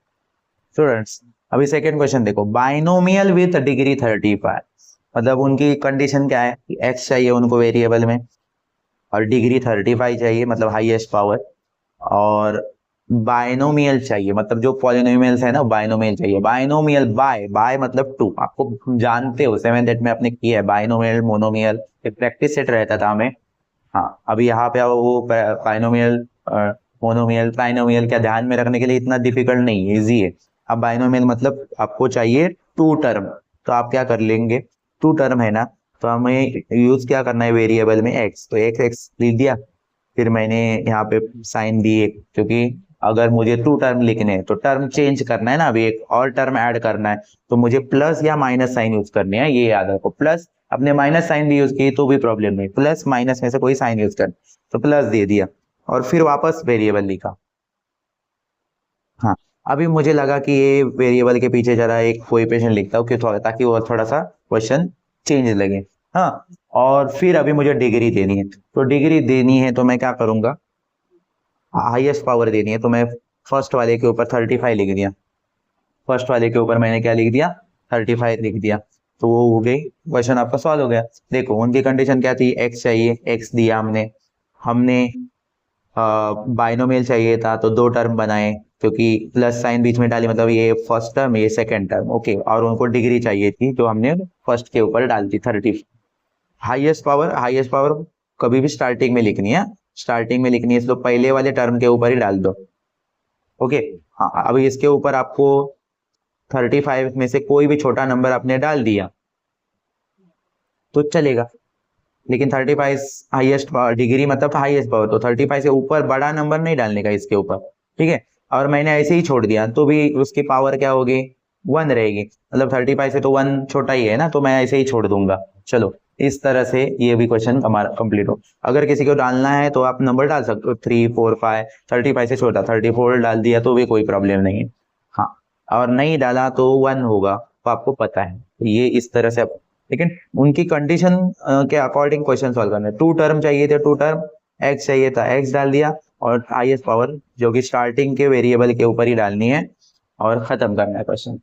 स्टूडेंट्स अभी सेकंड क्वेश्चन देखो, बाइनोमियल विथ डिग्री 35, मतलब उनकी कंडीशन क्या है, एक्स चाहिए उनको वेरिएबल में, और डिग्री 35 चाहिए, मतलब हाईएस्ट पावर, और बाइनोमियल चाहिए, मतलब जो पॉलिनोमियल्स है ना बाइनोमियल चाहिए, बाइनोमियल बाय बाय मतलब 2, आपको जानते हो 7th 8th में आपने किया है बाइनोमियल मोनोमियल, प्रैक्टिस सेट रहता था हमें। हाँ, अभी यहाँ पे वो बाइनोमियल मोनोमियल ट्राइनोमियल क्या ध्यान में रखने के लिए इतना डिफिकल्ट नहीं है, इजी है। अब बाइनोमियल मतलब आपको चाहिए 2 टर्म, तो आप क्या कर लेंगे, 2 टर्म है ना, तो हमें यूज क्या करना है वेरिएबल में एक्स, तो एक्स एक्स लिख दिया, फिर मैंने यहाँ पे साइन दी एक, क्योंकि अगर मुझे 2 टर्म लिखने हैं तो टर्म चेंज करना है ना, अभी एक और टर्म ऐड करना है, तो मुझे प्लस या माइनस साइन यूज करने हैं, ये याद रखो। प्लस अपने माइनस साइन भी यूज किए तो भी प्रॉब्लम नहीं, प्लस माइनस में से कोई साइन यूज कर, तो प्लस दे दिया और फिर वापस वेरिएबल लिखा। हाँ, अभी मुझे लगा कि ये वेरिएबल के पीछे जरा एक कोएफिशिएंट लिखता हूँ, ताकि वो थोड़ा सा क्वेश्चन चेंज लगे। हाँ, और फिर अभी मुझे डिग्री देनी है, तो डिग्री देनी है तो मैं क्या करूंगा, हाईएस्ट पावर देनी है, तो मैं फर्स्ट वाले के ऊपर 35 लिख दिया, फर्स्ट वाले के ऊपर मैंने क्या लिख दिया, 35 लिख दिया, तो वो हो गई, क्वेश्चन आपका सॉल्व हो गया। देखो उनकी कंडीशन क्या थी, एक्स चाहिए, एक्स दिया हमने हमने बाइनोमियल चाहिए था तो 2 टर्म बनाए, क्योंकि प्लस साइन बीच में डाली, मतलब ये फर्स्ट टर्म ये सेकंड टर्म, ओके। और उनको डिग्री चाहिए थी जो हमने फर्स्ट के ऊपर डाल दी 30। हाईएस्ट पावर, हाईएस्ट पावर कभी भी स्टार्टिंग में लिखनी है, स्टार्टिंग में लिखनी है, तो पहले वाले टर्म के ऊपर ही डाल दो, ओके। हाँ, अभी इसके ऊपर आपको 35 में से कोई भी छोटा नंबर आपने डाल दिया तो चलेगा, लेकिन 35 हाईएस्ट पावर, डिग्री मतलब हाईएस्ट पावर, तो 35 से ऊपर बड़ा नंबर नहीं डालने का इसके ऊपर, ठीक है। और मैंने ऐसे ही छोड़ दिया तो भी उसकी पावर क्या होगी, 1 रहेगी, मतलब 35 से तो 1 छोटा ही है ना, तो मैं ऐसे ही छोड़ दूंगा। चलो, इस तरह से ये भी क्वेश्चन हमारा कंप्लीट हो। अगर किसी को डालना है तो आप नंबर डाल सकते हो, 3 4 5, 35 से छोटा 34 डाल दिया तो भी कोई प्रॉब्लम नहीं है। हाँ, और नहीं डाला तो 1 होगा, तो आपको पता है, ये इस तरह से लेकिन उनकी कंडीशन के अकॉर्डिंग क्वेश्चन सॉल्व करना है। 2 टर्म चाहिए थे, 2 टर्म, एक्स चाहिए था, एक्स डाल दिया, और हाईएस्ट पावर जो कि स्टार्टिंग के वेरिएबल के ऊपर ही डालनी है, और खत्म करना है क्वेश्चन।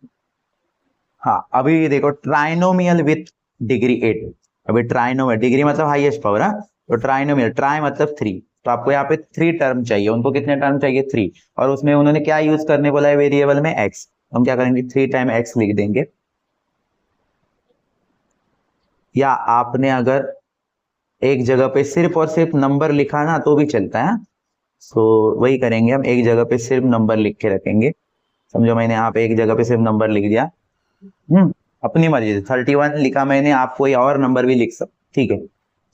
हाँ, अभी देखो ट्राइनोमियल विथ डिग्री 8, अभी ट्राइनोमियल, डिग्री मतलब हाईएस्ट पावर, हाँ, तो ट्राइनोमियल, ट्राई मतलब 3, तो आपको यहाँ पे 3 टर्म चाहिए, उनको कितने टर्म चाहिए, 3, और उसमें उन्होंने क्या यूज करने बोला है वेरिएबल में, एक्स, हम क्या करेंगे 3 टाइम एक्स लिख देंगे, या आपने अगर एक जगह पे सिर्फ और सिर्फ नंबर लिखा ना तो भी चलता है, तो वही करेंगे हम, एक जगह पे सिर्फ नंबर लिख के रखेंगे, समझो मैंने यहाँ पे एक जगह पे सिर्फ नंबर लिख दिया, अपनी मर्जी से 31 लिखा मैंने, आप कोई और नंबर भी लिख सकते, ठीक है।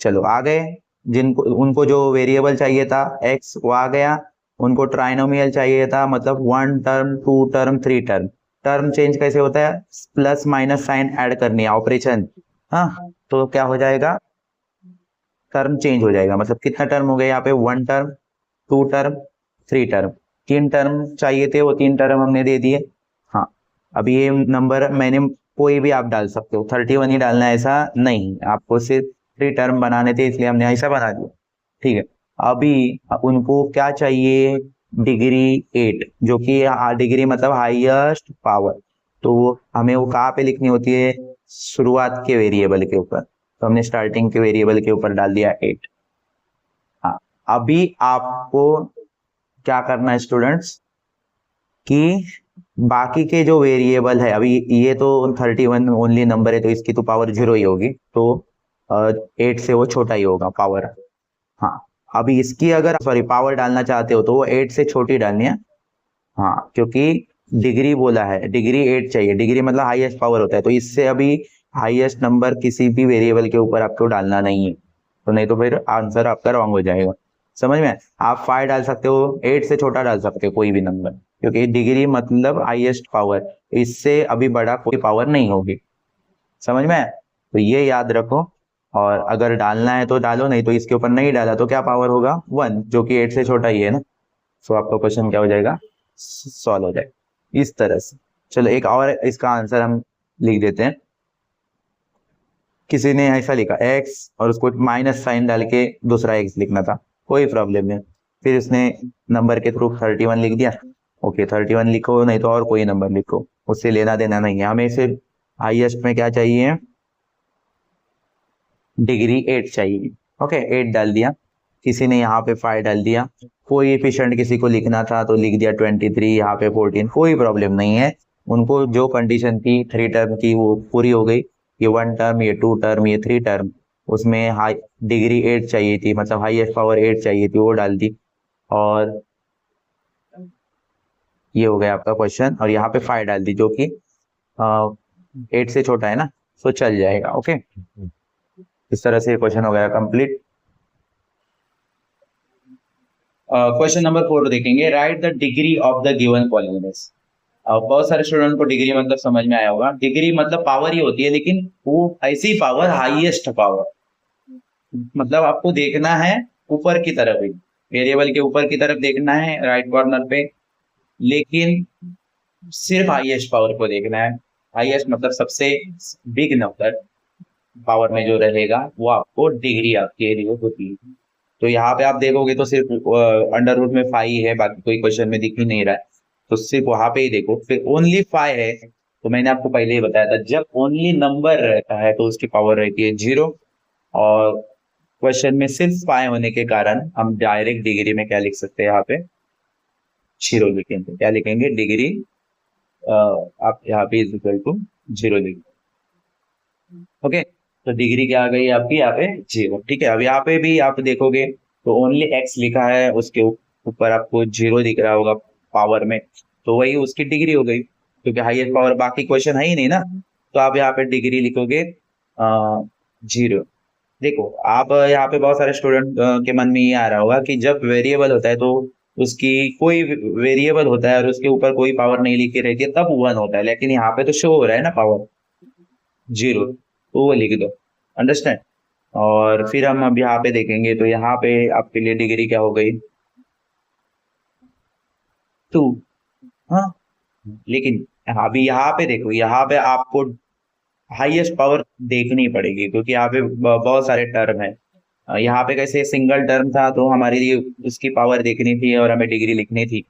चलो आ गए, जिनको उनको जो वेरिएबल चाहिए था एक्स वो आ गया, उनको ट्राइनोमियल चाहिए था, मतलब 1 term 2 term 3 term, term change कैसे होता है, प्लस माइनस साइन ऐड करनी है, ऑपरेशन, हाँ, तो क्या हो जाएगा, टर्म चेंज हो जाएगा। मतलब कितना टर्म हो गया यहाँ पे, 1 टर्म, 2 टर्म, 3 टर्म, 3 टर्म चाहिए थे, वो 3 टर्म हमने दे दिए। हाँ, अब ये नंबर मैंने कोई भी आप डाल सकते हो, 31 ही डालना है ऐसा नहीं, आपको सिर्फ 3 टर्म बनाने थे, इसलिए हमने ऐसा बना दिया। ठीक है, अभी उनको क्या चाहिए, डिग्री 8, जो कि डिग्री मतलब हाईएस्ट पावर। तो हमें वो कहाँ पे लिखनी होती है, शुरुआत के वेरिएबल के ऊपर। तो हमने स्टार्टिंग के वेरिएबल के ऊपर डाल दिया 8। हाँ, अभी आपको क्या करना है स्टूडेंट्स, कि बाकी के जो वेरिएबल है, अभी ये तो 31 ओनली नंबर है, तो इसकी तो पावर 0 ही होगी, तो 8 से वो छोटा ही होगा पावर। हाँ, अभी इसकी अगर सॉरी पावर डालना चाहते हो तो वो 8 से छोटी डालनी है। हाँ, क्योंकि डिग्री बोला है, डिग्री 8 चाहिए, डिग्री मतलब हाईएस्ट पावर होता है, तो इससे अभी हाईएस्ट नंबर किसी भी वेरिएबल के ऊपर आपको डालना नहीं है, तो नहीं तो फिर आंसर आपका रॉन्ग हो जाएगा। समझ में, आप 5 डाल सकते हो, 8 से छोटा डाल सकते हो कोई भी नंबर, क्योंकि डिग्री मतलब हाईएस्ट पावर, इससे अभी बड़ा कोई पावर नहीं होगी। समझ में, तो ये याद रखो, और अगर डालना है तो डालो, नहीं तो इसके ऊपर नहीं डाला तो क्या पावर होगा, 1, जो कि 8 से छोटा ही है ना। सो आपका क्वेश्चन क्या हो जाएगा, सॉल्व हो जाएगा इस तरह से। चलो एक और इसका आंसर हम लिख देते हैं। किसी ने ऐसा लिखा x और उसको माइनस साइन डाल के दूसरा x लिखना था, कोई प्रॉब्लम नहीं, फिर उसने नंबर के थ्रू 31 लिख दिया। ओके, 31 लिखो, नहीं तो और कोई नंबर लिखो, उससे लेना देना नहीं है, हमें सिर्फ हाईएस्ट में क्या चाहिए, डिग्री 8 चाहिए। ओके, 8 डाल दिया, किसी ने यहाँ पे 5 डाल दिया, कोई एफिशिएंट किसी को लिखना था तो लिख दिया 23, यहाँ पे 14, कोई प्रॉब्लम नहीं है। उनको जो कंडीशन थी 3 टर्म की वो पूरी हो गई, ये 1 टर्म, ये 2 टर्म, ये 3 टर्म, उसमें हाई डिग्री 8 चाहिए थी, मतलब हाईएस्ट पावर 8 चाहिए थी, वो डाल दी, और ये हो गया आपका क्वेश्चन, और यहाँ पे 5 डाल दी जो कि 8 से छोटा है ना, तो चल जाएगा। ओके, इस तरह से क्वेश्चन हो गया कंप्लीट। क्वेश्चन नंबर 4 देखेंगे, write the degree of the given polynomials. बहुत सारे स्टूडेंट को डिग्री मतलब समझ में आया होगा, डिग्री मतलब पावर ही होती है, लेकिन वो ऐसी पावर, हाईएस्ट पावर, मतलब आपको देखना है ऊपर की तरफ ही, वेरिएबल के ऊपर की तरफ देखना है राइट कॉर्नर पे, लेकिन सिर्फ हाईएस्ट पावर को देखना है। हाईएस्ट मतलब सबसे बिग नंबर पावर में जो रहेगा वो आपको डिग्री आपके लिए होती है। तो यहाँ पे आप देखोगे तो सिर्फ अंडर रूट में 5 है, बाकी कोई क्वेश्चन में दिख ही नहीं रहा है, तो सिर्फ वहां पे ही देखो, फिर ओनली 5 है, तो मैंने आपको पहले ही बताया था, जब ओनली नंबर रहता है तो उसकी पावर रहती है 0, और क्वेश्चन में सिर्फ 5 होने के कारण हम डायरेक्ट डिग्री में क्या लिख सकते हैं, यहाँ पे 0 लिखेंगे। क्या लिखेंगे, डिग्री आप यहाँ पे इज इक्वल टू 0 लिखेंगे। ओके, तो डिग्री क्या आ गई आपकी यहाँ पे 0। ठीक है, अब यहाँ पे भी आप देखोगे तो ओनली x लिखा है, उसके ऊपर आपको 0 दिख रहा होगा पावर में, तो वही उसकी डिग्री हो गई, क्योंकि हाईएस्ट पावर, बाकी क्वेश्चन है ही नहीं ना, तो आप यहाँ पे डिग्री लिखोगे 0। देखो, आप यहाँ पे बहुत सारे स्टूडेंट के मन में ये आ रहा होगा कि जब वेरिएबल होता है तो उसकी कोई वेरिएबल होता है और उसके ऊपर कोई पावर नहीं लिखी रहती है, तब 1 होता है, लेकिन यहाँ पे तो शो हो रहा है ना पावर 0, तो वो लिख दो, अंडरस्टैंड। और फिर हम अब यहाँ पे देखेंगे, तो यहाँ पे आपके लिए डिग्री क्या हो गई, 2। हाँ, लेकिन अभी यहाँ पे देखो, यहाँ पे आपको हाईएस्ट पावर देखनी पड़ेगी, क्योंकि यहाँ पे बहुत सारे टर्म है। यहाँ पे कैसे सिंगल टर्म था तो हमारे लिए उसकी पावर देखनी थी और हमें डिग्री लिखनी थी,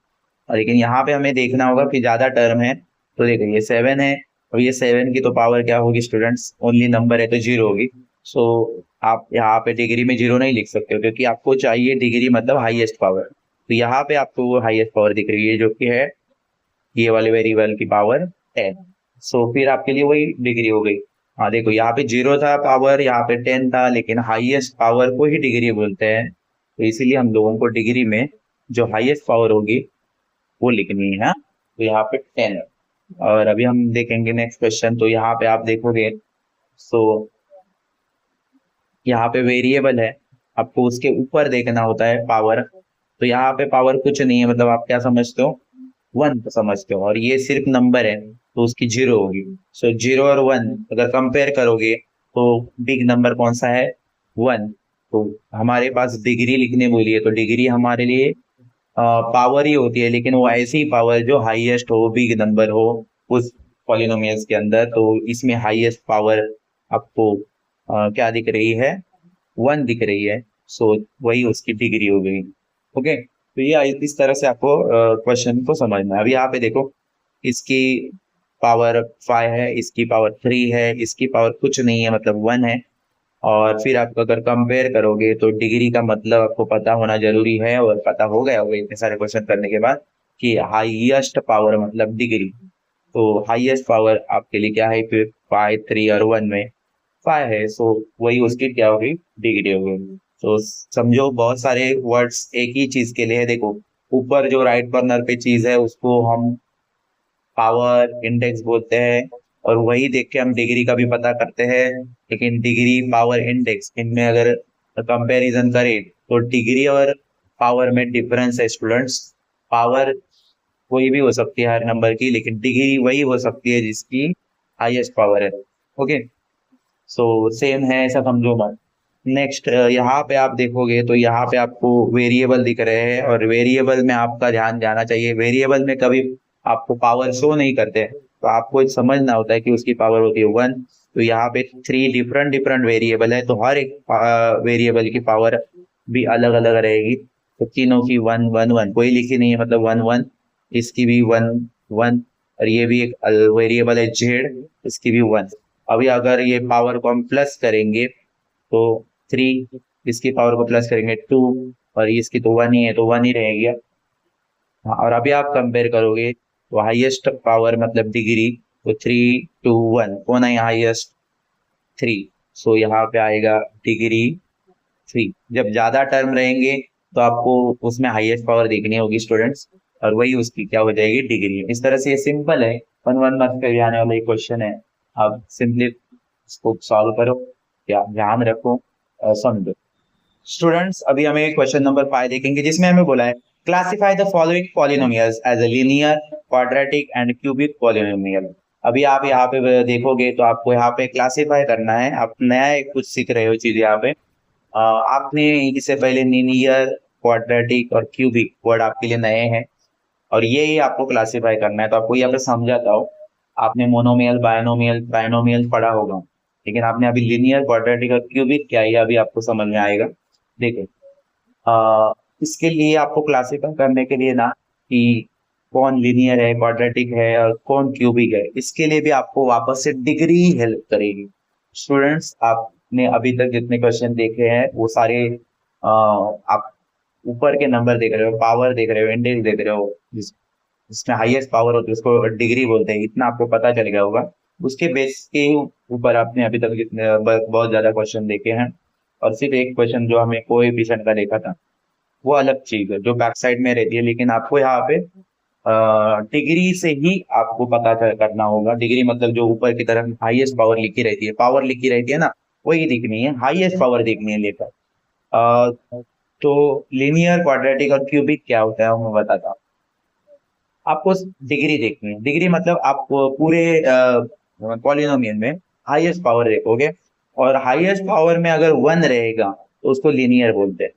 लेकिन यहाँ पे हमें देखना होगा कि ज्यादा टर्म है, तो देखो ये 7 है, और ये 7 की तो पावर क्या होगी स्टूडेंट्स, ओनली नंबर है तो 0 होगी। सो आप यहाँ पे डिग्री में 0 नहीं लिख सकते हो, क्योंकि आपको चाहिए डिग्री मतलब हाईएस्ट पावर, तो यहाँ पे आपको वो हाईएस्ट पावर दिख रही है जो कि है ये वाले वेरिएबल की पावर 10। सो फिर आपके लिए वही डिग्री हो गई। हाँ देखो, यहाँ पे 0 था पावर, यहाँ पे 10 था, लेकिन हाईएस्ट पावर को ही डिग्री बोलते हैं, तो इसीलिए हम लोगों को डिग्री में जो हाईएस्ट पावर होगी वो लिखनी है। तो यहाँ पे 10 है। और अभी हम देखेंगे नेक्स्ट क्वेश्चन, तो यहाँ पे आप देखोगे, सो यहाँ पे वेरिएबल है, आपको उसके ऊपर देखना होता है पावर, तो यहाँ पे पावर कुछ नहीं है, मतलब आप क्या समझते हो, 1 समझते हो, और ये सिर्फ नंबर है तो उसकी 0 होगी। सो 0 और 1 अगर कंपेयर करोगे तो बिग नंबर कौन सा है? 1। तो हमारे पास डिग्री लिखने बोली है, तो डिग्री हमारे लिए पावर ही होती है, लेकिन वो ऐसी पावर जो हाईएस्ट हो, बिग नंबर हो उस पॉलिनोमियल्स के अंदर। तो इसमें हाईएस्ट पावर आपको क्या दिख रही है? 1 दिख रही है। सो वही उसकी डिग्री हो गई। ओके, तो ये इस तरह से आपको क्वेश्चन को समझना है। अभी यहाँ पे देखो, इसकी पावर 5 है, इसकी पावर 3 है, इसकी पावर कुछ नहीं है, मतलब 1 है। और फिर आप अगर कंपेयर करोगे तो डिग्री का मतलब आपको पता होना जरूरी है, और पता हो गया होगा इतने सारे क्वेश्चन करने के बाद कि हाईएस्ट पावर मतलब डिग्री। तो हाईएस्ट पावर आपके लिए क्या है? फिर 5, 3 और 1 में 5 है, सो वही उसकी क्या होगी? डिग्री होगी। तो समझो, बहुत सारे वर्ड्स एक ही चीज के लिए है। देखो, ऊपर जो राइट कॉर्नर पे चीज है उसको हम पावर इंडेक्स बोलते हैं, और वही देख के हम डिग्री का भी पता करते हैं। लेकिन डिग्री, पावर, इंडेक्स, इनमें अगर कंपैरिजन करें तो डिग्री और पावर में डिफरेंस है स्टूडेंट्स। पावर कोई भी हो सकती है हर नंबर की, लेकिन डिग्री वही हो सकती है जिसकी हाईएस्ट पावर है। ओके, सो सेम है, ऐसा समझो मत। नेक्स्ट, यहाँ पे आप देखोगे तो यहाँ पे आपको वेरिएबल दिख रहे हैं, और वेरिएबल में आपका ध्यान जाना चाहिए। वेरिएबल में कभी आपको पावर शो नहीं करते, तो आपको समझना होता है कि उसकी पावर होती है 1। तो यहाँ पे 3 डिफरेंट डिफरेंट वेरिएबल है, तो हर एक वेरिएबल की पावर भी अलग अलग रहेगी। तो तीनों की 1 1 1, कोई लिखी नहीं है, मतलब 1 1। इसकी भी 1 1, और ये भी एक वेरिएबल है जेड, इसकी भी 1। अभी अगर ये पावर को हम प्लस करेंगे तो 3, इसकी पावर को प्लस करेंगे 2, और इसकी तो 1 ही है, तो 1 ही रहेगी। हाँ, और अभी आप कंपेयर करोगे तो हाईएस्ट पावर मतलब डिग्री, तो 3 2 1, कौन है हाईएस्ट? 3। सो यहाँ पे आएगा डिग्री 3। जब ज्यादा टर्म रहेंगे तो आपको उसमें हाईएस्ट पावर देखनी होगी स्टूडेंट्स, और वही उसकी क्या हो जाएगी? डिग्री। इस तरह से ये सिंपल है, 1 1 मार्क्स पे भी आने वाला एक क्वेश्चन है। आप सिंपली इसको सॉल्व करो, या ध्यान रखो, समझो। स्टूडेंट्स, अभी हमें क्वेश्चन नंबर 5 देखेंगे, जिसमें हमें बोला है classify the following polynomials as a linear, quadratic and cubic polynomial. अभी आप यहाँ पे देखोगे तो आपको यहाँ पे क्लासिफाई करना है। आप नया एक कुछ सीख रहे हो चीज यहाँ पे। आपने इससे पहले लीनियर, क्वाड्रेटिक और क्यूबिक वर्ड आपके लिए नए हैं, और ये आपको क्लासिफाई करना है। तो आपको यहाँ पे समझाता हूँ। आपने मोनोमियल, बायनोमियल, ट्राइनोमियल पढ़ा होगा, लेकिन आपने अभी लीनियर, क्वाड्रेटिक और क्यूबिक क्या है ये अभी आपको समझ में आएगा। देखो, इसके लिए आपको क्लासिफाई करने के लिए ना, कि कौन लीनियर है, क्वाड्रेटिक है और कौन क्यूबिक है, इसके लिए भी आपको वापस से डिग्री हेल्प करेगी। स्टूडेंट्स, आपने अभी तक जितने क्वेश्चन देखे हैं वो सारे आप ऊपर के नंबर देख रहे हो, पावर देख रहे हो, इंडेक्स देख रहे हो, जिसमें हाईएस्ट पावर होती है उसको डिग्री बोलते हैं, इतना आपको पता चल गया होगा। उसके बेस के ऊपर आपने अभी तक जितने बहुत ज्यादा क्वेश्चन देखे हैं, और सिर्फ एक क्वेश्चन जो हमें कोएफिशिएंट का देखा था, वो अलग चीज है जो बैक साइड में रहती है। लेकिन आपको यहाँ पे डिग्री से ही आपको पता करना होगा। डिग्री मतलब जो ऊपर की तरफ हाईएस्ट पावर लिखी रहती है, पावर लिखी रहती है ना, वही दिखनी है, हाईएस्ट पावर देखनी है लेकर। तो लीनियर, क्वाड्रेटिक और क्यूबिक क्या होता है मैं बताता हूँ। आपको डिग्री देखनी है। डिग्री मतलब आप पूरे पॉलिनोमियल में हाईएस्ट पावर देखोगे, और हाईएस्ट पावर में अगर 1 रहेगा तो उसको लीनियर बोलते हैं,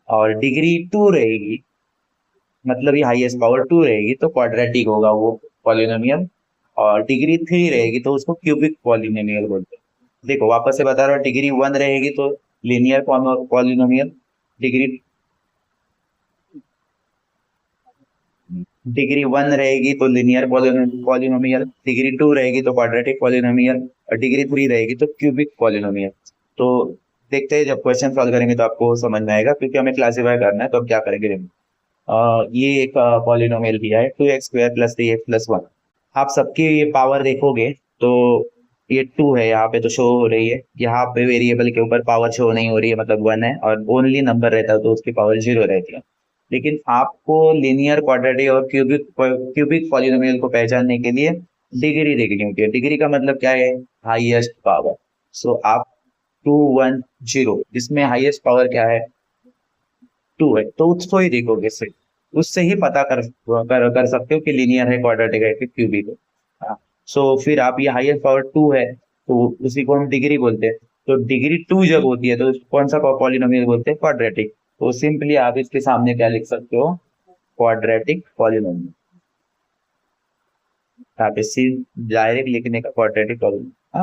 और डिग्री 2 रहेगी, मतलब ये हाईएस्ट पावर 2 रहेगी तो क्वाड्रेटिक होगा वो पॉलिनोमियल, और डिग्री 3 रहेगी तो उसको क्यूबिक पॉलिनोमियल बोलते हैं। देखो, वापस से बता रहा हूँ, डिग्री 1 रहेगी तो लीनियर पॉलिनोमियल, डिग्री डिग्री 1 रहेगी तो लीनियर पॉलिनोमियल, डिग्री 2 रहेगी तो क्वाड्रेटिक पॉलिनोमियल, और डिग्री 3 रहेगी तो क्यूबिक पॉलिनोमियल। तो देखते हैं, जब क्वेश्चन सॉल्व करेंगे तो आपको समझ में आएगा, क्योंकि हमें क्लासिफाई करना है। तो अब क्या करेंगे, ये एक पॉलिनोमियल दिया है 2x² + 3x + 1। आप सबकी ये पावर देखोगे तो ये 2 है, यहाँ पे तो शो हो रही है, यहाँ पे वेरिएबल के ऊपर पावर शो नहीं हो रही है, मतलब 1 है, और ओनली नंबर रहता है तो उसकी पावर 0 रहती है। लेकिन आपको लीनियर, क्वाड्रेटिक और क्यूबिक पॉलिनोमियल को पहचानने के लिए डिग्री देखनी होती है। डिग्री का मतलब क्या है? Highest power. सो आप 2 1 0, इसमें हाईएस्ट पावर क्या है? 2 है, तो उसको ही देखोगे सिर्फ, उससे ही पता कर सकते हो कि लीनियर है, क्वाड्रेटिक है कि क्यूबिक है। सो फिर आप ये हाईएस्ट पावर 2 है, तो उसी को हम डिग्री बोलते हैं। तो डिग्री 2 जब होती है तो कौन सा पॉलिनोमियल बोलते हैं? क्वाड्रेटिक। तो सिंपली आप इसके सामने क्या लिख सकते हो? Quadratic polynomial. यहाँ पे सी डायरेक्ट लिखने का क्वाड्रेटिक पॉलिनोमियल।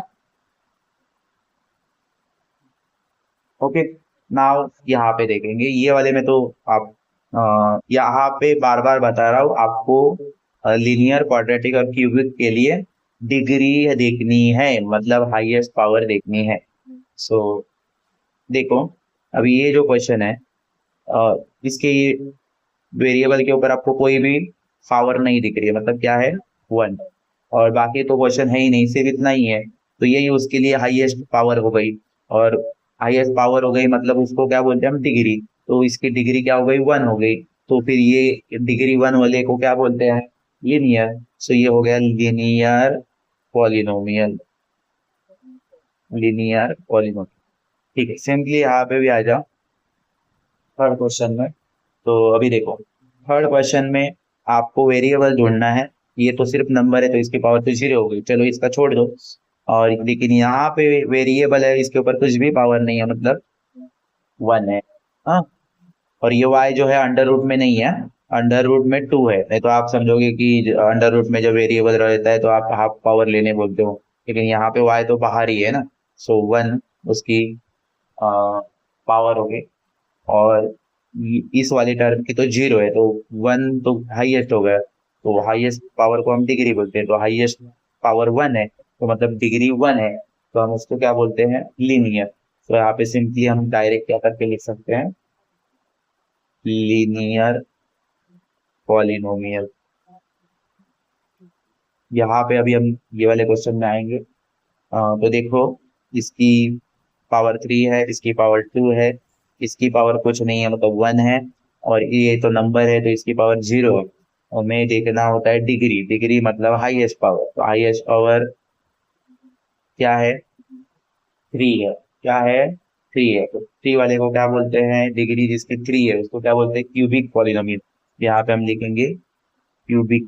ओके, नाउ यहाँ पे देखेंगे ये वाले में तो आप यहाँ पे बार बार बता रहा हूँ आपको, लीनियर क्वाड्रेटिक और क्यूबिक के लिए डिग्री देखनी है, मतलब हाईएस्ट पावर देखनी है। सो देखो, अभी ये जो क्वेश्चन है, इसके ये वेरिएबल के ऊपर आपको कोई भी पावर नहीं दिख रही है, मतलब क्या है? 1। और बाकी तो क्वेश्चन है ही नहीं, सिर्फ इतना ही है। तो यही उसके लिए हाईएस्ट पावर हो गई, और हाईएस्ट पावर हो गई मतलब उसको क्या बोलते हैं हम? डिग्री। तो इसकी डिग्री क्या हो गई? 1 हो गई। तो फिर ये डिग्री 1 वाले को क्या बोलते हैं? लीनियर। सो ये हो गया लीनियर पॉलिनोमियल। लीनियर पॉलिनोमियल, ठीक है। सिंपली यहाँ पे भी आ जाओ थर्ड क्वेश्चन में। तो अभी देखो, थर्ड क्वेश्चन में आपको वेरिएबल ढूंढना है। ये तो सिर्फ नंबर है तो इसकी पावर तो 0 हो गई, चलो इसका छोड़ दो। और लेकिन यहाँ पे वेरिएबल है, इसके ऊपर कुछ भी पावर नहीं है, मतलब 1 है। हाँ, और ये y जो है अंडर रूट में नहीं है, अंडर रूट में 2 है। नहीं तो आप समझोगे कि अंडर रूट में जब वेरिएबल रहता है तो आप हाफ पावर लेने बोलते हो, लेकिन यहाँ पे y तो बाहर ही है ना। सो 1 उसकी पावर हो गई, और इस वाली टर्म की तो 0 है, तो 1 तो हाईएस्ट हो गया। तो हाईएस्ट पावर को हम डिग्री बोलते हैं, तो हाईएस्ट पावर 1 है, तो मतलब डिग्री 1 है, तो हम उसको क्या बोलते हैं? लीनियर। तो यहाँ पे सिंपली हम डायरेक्ट क्या करके लिख सकते हैं? Linear polynomial. यहाँ पे अभी हम ये वाले क्वेश्चन में आएंगे। तो देखो, इसकी पावर 3 है, इसकी पावर 2 है, इसकी पावर कुछ नहीं है मतलब 1 है, और ये तो नंबर है तो इसकी पावर 0 है। और हमें देखना होता है डिग्री। डिग्री मतलब हाईएस्ट पावर, तो हाईएस्ट पावर क्या है? 3 है। क्या है? 3 है। तो 3 वाले को क्या बोलते हैं? डिग्री जिसकी 3 है उसको क्या बोलते हैं? Cubic polynomial. यहाँ पे हम लिखेंगे क्यूबिक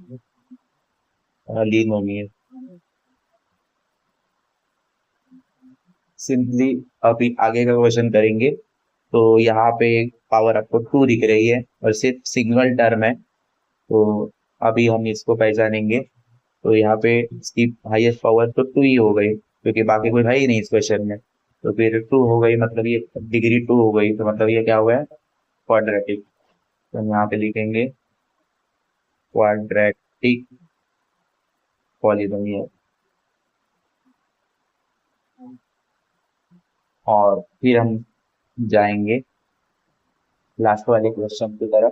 पॉलिनोमियल। सिंपली अभी आगे का क्वेश्चन करेंगे। तो यहाँ पे पावर आपको 2 दिख रही है और सिर्फ सिंगल टर्म है, तो अभी हम इसको पहचानेंगे। तो यहाँ पे इसकी हाईएस्ट पावर तो 2 ही हो गई, क्योंकि बाकी कोई है ही नहीं इस क्वेश्चन में। तो फिर 2 हो गई, मतलब ये डिग्री 2 हो गई, तो मतलब ये क्या हुआ है? क्वाड्रेटिक। तो हम यहाँ पे लिखेंगे क्वाड्रेटिक पॉलिनोमियल। और फिर हम जाएंगे लास्ट वाले क्वेश्चन की तरफ।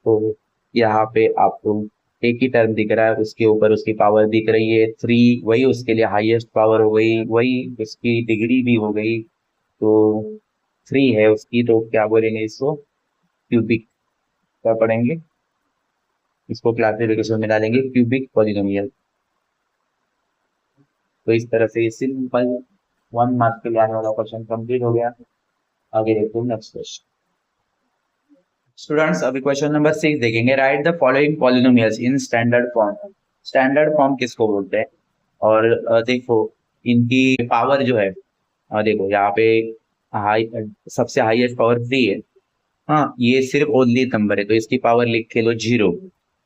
तो यहाँ पे आपको एक ही टर्म दिख रहा है, उसके ऊपर उसकी पावर दिख रही है 3, वही उसके लिए हाईएस्ट पावर हो गई, वही उसकी डिग्री भी हो गई। तो 3 है उसकी, तो क्या बोलेंगे इसको? क्यूबिक। क्या पढ़ेंगे? इसको क्लासिफिकेशन में डालेंगे क्यूबिक पॉलिनोमियल। तो इस तरह से सिंपल 1 मार्क्स के लिए आने वाला क्वेश्चन कंप्लीट हो गया। आगे देखते हैं नेक्स्ट क्वेश्चन। स्टूडेंट्स, अभी क्वेश्चन नंबर 6 देखेंगे। Write the following polynomials in standard form. Standard form किसको बोलते हैं? और देखो, इनकी पावर जो है, देखो यहाँ पे हाई, सबसे हाईएस्ट पावर 3 है। हाँ, ये सिर्फ ओनली नंबर है तो इसकी पावर लिख के लो 0।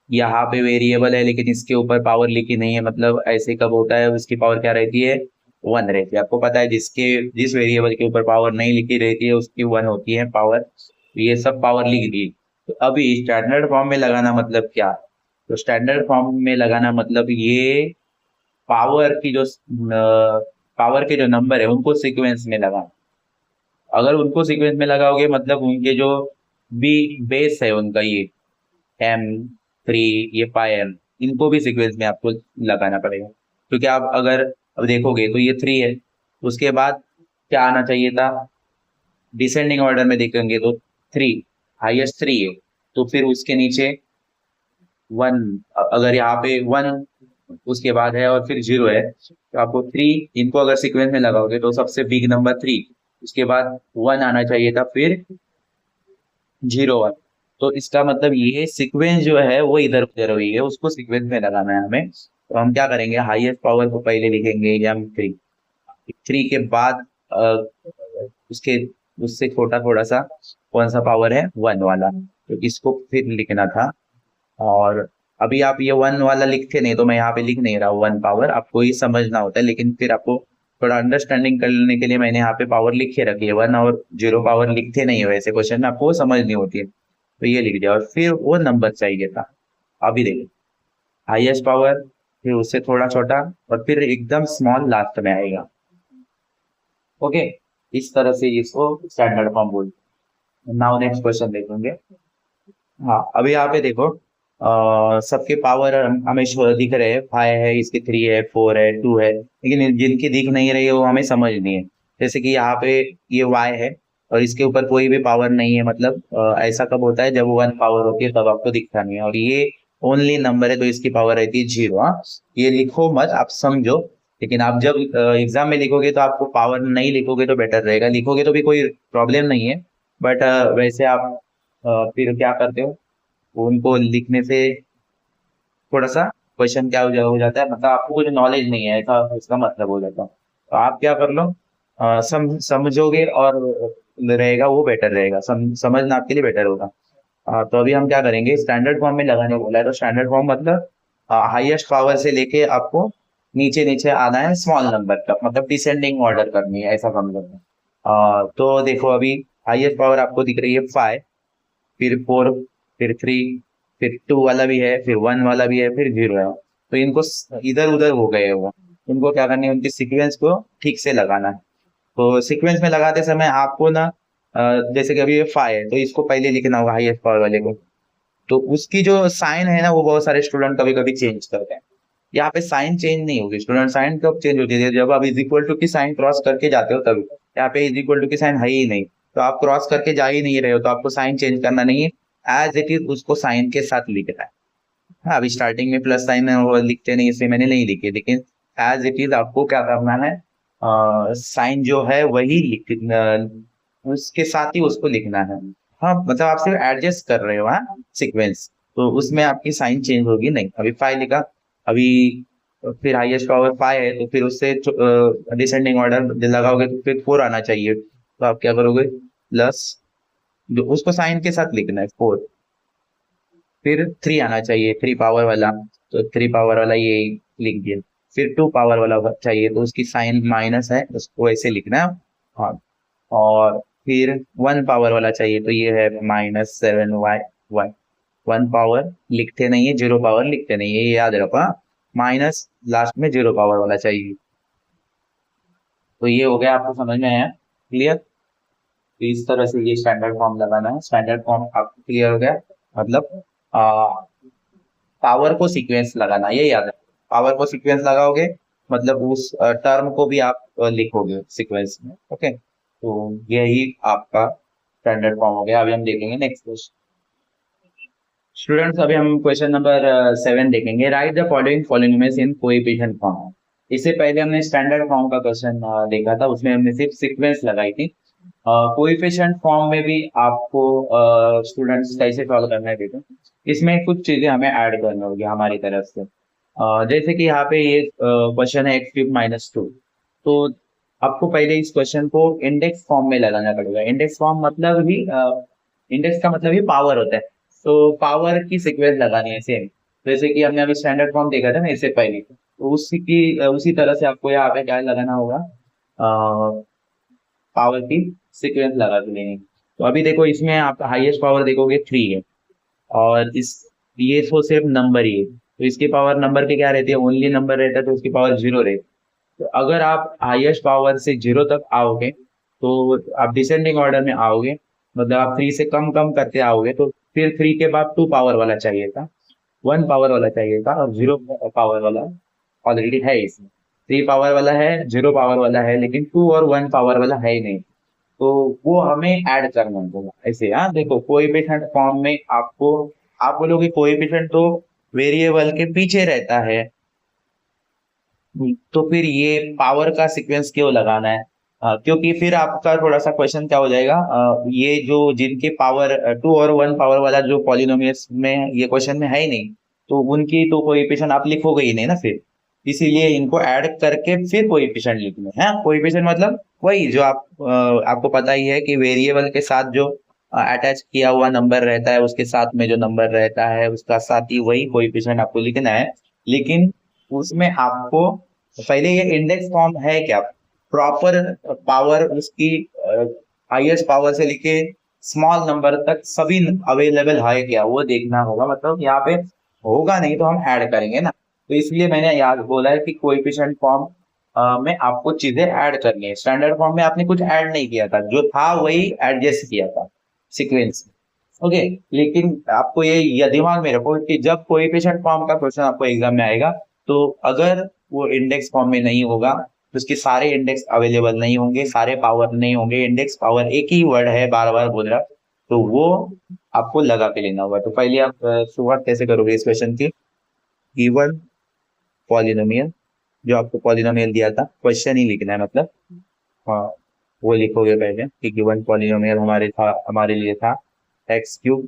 यहाँ पे वेरिएबल है लेकिन इसके ऊपर पावर लिखी नहीं है, मतलब ऐसे कब होता है? उसकी पावर क्या रहती है? 1 रहती है। आपको पता है जिस वेरिएबल के ऊपर पावर नहीं लिखी रहती है उसकी 1 होती है पावर। तो ये सब पावर लिख दी। तो अभी स्टैंडर्ड फॉर्म में लगाना मतलब क्या? तो स्टैंडर्ड फॉर्म में लगाना मतलब ये पावर की जो पावर के जो नंबर है उनको सीक्वेंस में लगाना। अगर उनको सीक्वेंस में लगाओगे मतलब उनके जो भी बेस है उनका, ये m3, ये पाई m, इनको भी सीक्वेंस में आपको लगाना पड़ेगा। क्योंकि आप अगर अब देखोगे तो ये 3 है, उसके बाद क्या आना चाहिए था? डिसेंडिंग ऑर्डर में देखेंगे तो 3, हाईएस्ट 3 है, तो फिर उसके नीचे 1। अगर यहाँ पे 1 उसके बाद है और फिर 0 है, तो आपको 3, इनको अगर सीक्वेंस में लगाओगे तो सबसे बिग नंबर 3, उसके बाद 1 आना चाहिए था, फिर 0 1। तो इसका मतलब ये सीक्वेंस जो है वो इधर उधर हुई है, उसको सीक्वेंस में लगाना है हमें। तो हम क्या करेंगे? हाईएस्ट पावर को पहले लिखेंगे m3, थ्री के बाद उसके उससे छोटा थोड़ा सा कौन सा पावर है, वन वाला, तो इसको फिर लिखना था। और अभी आप ये वन वाला लिखते नहीं तो मैं यहाँ पे लिख नहीं रहा हूँ वन पावर, आपको ये समझना होता है, लेकिन फिर आपको थोड़ा अंडरस्टैंडिंग करने के लिए मैंने यहाँ पे पावर लिख के रखी है। वन और जीरो पावर लिखते नहीं है वैसे क्वेश्चन में, आपको समझनी होती है, तो ये लिख दिया। और फिर वो नंबर चाहिए था। अभी देखिए, हाईएस्ट पावर, फिर उससे थोड़ा छोटा, और फिर एकदम स्मॉल लास्ट में आएगा। ओके, इस तरह से इसको स्टैंडर्ड फॉर्म बोलते हैं। नाउ नेक्स्ट क्वेश्चन देखेंगे। हाँ, अभी यहाँ पे देखो, सबके पावर हमें दिख रहे हैं, 5 है, इसके 3 है, 4 है, 2 है, लेकिन जिनकी दिख नहीं रही है वो हमें समझनी है। जैसे कि यहाँ पे ये y है और इसके ऊपर कोई भी पावर नहीं है, मतलब ऐसा कब होता है, जब वन पावर होती है तब आपको दिखता नहीं है, और ये ओनली नंबर है तो इसकी पावर रहती है 0। हाँ, ये लिखो मत, आप समझो, लेकिन आप जब एग्जाम में लिखोगे तो आपको पावर नहीं लिखोगे तो बेटर रहेगा, लिखोगे तो भी कोई प्रॉब्लम नहीं है, बट वैसे आप फिर क्या करते हो, उनको लिखने से थोड़ा सा क्वेश्चन क्या हो जाता है, मतलब आपको कुछ नॉलेज नहीं है ऐसा इसका मतलब हो जाता है। तो आप क्या कर लो, समझोगे और रहेगा वो बेटर रहेगा, समझना आपके लिए बेटर होगा। तो अभी हम क्या करेंगे, स्टैंडर्ड फॉर्म में लगाने बोला है, तो स्टैंडर्ड फॉर्म मतलब हाईएस्ट पावर से लेके आपको नीचे नीचे आना है स्मॉल नंबर तक, मतलब डिसेंडिंग ऑर्डर करनी है, ऐसा समझो। तो देखो, अभी हाईएस्ट पावर आपको दिख रही है 5, फिर 4, फिर 3, फिर 2 वाला भी है, फिर 1 वाला भी है, फिर 0 है। तो इनको इधर उधर हो गए वो, इनको क्या करना है, उनके सीक्वेंस को ठीक से लगाना है। तो सीक्वेंस में लगाते समय आपको ना, जैसे कि अभी ये 5 है तो इसको पहले लिखना होगा हाईएस्ट पावर वाले को, तो उसकी जो साइन है ना वो बहुत सारे स्टूडेंट कभी कभी चेंज करते हैं। यहाँ पे साइन चेंज नहीं होगी स्टूडेंट, साइन कब चेंज होती है, जब आप इज इक्वल टू की साइन क्रॉस करके जाते हो तभी। यहाँ पे इज इक्वल टू की साइन है ही नहीं, तो आप क्रॉस करके जा ही नहीं रहे हो, तो आपको साइन चेंज करना नहीं है, एज इट इज उसको साइन के साथ लिखना है। हाँ, अभी स्टार्टिंग में प्लस साइन वो लिखते नहीं, इसलिए मैंने नहीं लिखे, लेकिन एज इट इज आपको क्या करना है, साइन जो है वही उसके साथ ही उसको लिखना है। हाँ, मतलब आप सिर्फ एडजस्ट कर रहे हो, हाँ, सीक्वेंस, तो उसमें आपकी साइन चेंज होगी नहीं। अभी 5 लिखा, अभी फिर हाईएस्ट पावर 5 है तो फिर उससे डिसेंडिंग ऑर्डर लगाओगे तो फिर 4 आना चाहिए, तो आप क्या करोगे, प्लस, जो उसको साइन के साथ लिखना है 4, फिर 3 आना चाहिए, 3 पावर वाला, तो 3 पावर वाला ये लिख दिया। फिर 2 पावर वाला चाहिए तो उसकी साइन माइनस है, उसको ऐसे लिखना है। हाँ, और फिर 1 पावर वाला चाहिए तो ये है -7y। 1 पावर लिखते नहीं है, 0 पावर लिखते नहीं है, ये याद रखो। हाँ, माइनस लास्ट में 0 पावर वाला चाहिए। तो ये हो गया, आपको समझ में आया, क्लियर। तो इस तरह से ये स्टैंडर्ड फॉर्म लगाना है। स्टैंडर्ड फॉर्म आपको क्लियर हो गया, मतलब पावर को सीक्वेंस लगाना, ये याद है, पावर को सीक्वेंस लगाओगे मतलब उस टर्म को भी आप लिखोगे सीक्वेंस में। ओके, तो यही आपका स्टैंडर्ड फॉर्म हो गया। अभी हम देखेंगे नेक्स्ट क्वेश्चन। स्टूडेंट्स, अभी हम क्वेश्चन नंबर 7 देखेंगे। Write the following polynomials in coefficient form. इससे पहले हमने स्टैंडर्ड फॉर्म का क्वेश्चन देखा था, उसमें हमने सिर्फ सीक्वेंस लगाई थी। कोएफिशिएंट फॉर्म में भी आपको स्टूडेंट्स कैसे सॉल्व करना है देखो, इसमें कुछ चीजें हमें ऐड करनी होगी हमारी तरफ से। जैसे कि यहाँ पे ये क्वेश्चन है x³ - 2, तो आपको पहले इस क्वेश्चन को इंडेक्स फॉर्म में लगाना पड़ेगा। इंडेक्स फॉर्म मतलब ही इंडेक्स का मतलब ही पावर होता है, तो पावर की सीक्वेंस लगानी है सेम, जैसे कि हमने अभी स्टैंडर्ड फॉर्म देखा था ना इससे पहले, तो उसी तरह से आपको यहाँ पे क्या लगाना होगा, पावर की सीक्वेंस लगा के लेनी। तो अभी देखो, इसमें आप हाईएस्ट पावर देखोगे 3 है, और इस ये तो सिर्फ नंबर ही है, तो इसकी पावर नंबर के क्या रहती है, ओनली नंबर रहता है, तो उसकी पावर 0 रहती है। तो अगर आप हाईएस्ट पावर से 0 तक आओगे तो आप डिसेंडिंग ऑर्डर में आओगे, मतलब आप 3 से कम कम करते आओगे, तो फिर 3 के बाद 2 पावर वाला चाहिए था, 1 पावर वाला चाहिए था, और 0 पावर वाला ऑलरेडी है इसमें। 3 पावर वाला है, 0 पावर वाला है, लेकिन 2 और 1 पावर वाला है ही नहीं, तो वो हमें ऐड करना होगा ऐसे। हाँ, देखो, कोएफिशिएंट फॉर्म में आपको, आप बोलोगे कोएफिशिएंट तो वेरिएबल के पीछे रहता है, तो फिर ये पावर का सीक्वेंस क्यों लगाना है, क्योंकि फिर आपका थोड़ा सा क्वेश्चन क्या हो जाएगा, ये जो जिनके पावर 2 और 1 पावर वाला जो पॉलिनोमियल्स में ये क्वेश्चन में है ही नहीं, तो उनकी तो कोएफिशिएंट आप लिखोगे ही नहीं ना फिर, इसीलिए इनको ऐड करके फिर कोएफिशिएंट लिखने हैं। कोएफिशिएंट मतलब वही जो आपको पता ही है कि वेरिएबल के साथ जो अटैच किया हुआ नंबर रहता है, उसके साथ में जो नंबर रहता है उसका साथ ही वही कोएफिशिएंट आपको लिखना है। लेकिन उसमें आपको पहले ये इंडेक्स फॉर्म है क्या, प्रॉपर पावर उसकी हाईएस्ट पावर से लेके स्मॉल नंबर तक सभी अवेलेबल है क्या, वो देखना होगा। मतलब यहाँ पे होगा नहीं तो हम ऐड करेंगे ना, तो इसलिए मैंने याद बोला है कि कोएफिशिएंट फॉर्म में आपको चीजें ऐड करनी है। स्टैंडर्ड फॉर्म में आपने कुछ ऐड नहीं किया था, जो था वही एडजस्ट किया था सीक्वेंस। ओके, लेकिन आपको ये दिमाग में रखो कि जब कोएफिशिएंट फॉर्म का क्वेश्चन आपको एग्जाम में आएगा, तो अगर वो इंडेक्स फॉर्म में नहीं होगा तो उसके सारे इंडेक्स अवेलेबल नहीं होंगे, सारे पावर नहीं होंगे, इंडेक्स पावर एक ही वर्ड है बार बार बोल रहा, तो वो आपको लगा के लेना होगा। तो पहले आप शुरुआत कैसे करोगे इस क्वेश्चन की, गिवन पॉलिनोमियल, जो आपको पॉलिनोमियल दिया था क्वेश्चन ही लिखना है, मतलब हाँ वो लिखोगे पहले कि गिवन पॉलिनोमियल हमारे लिए था एक्स क्यूब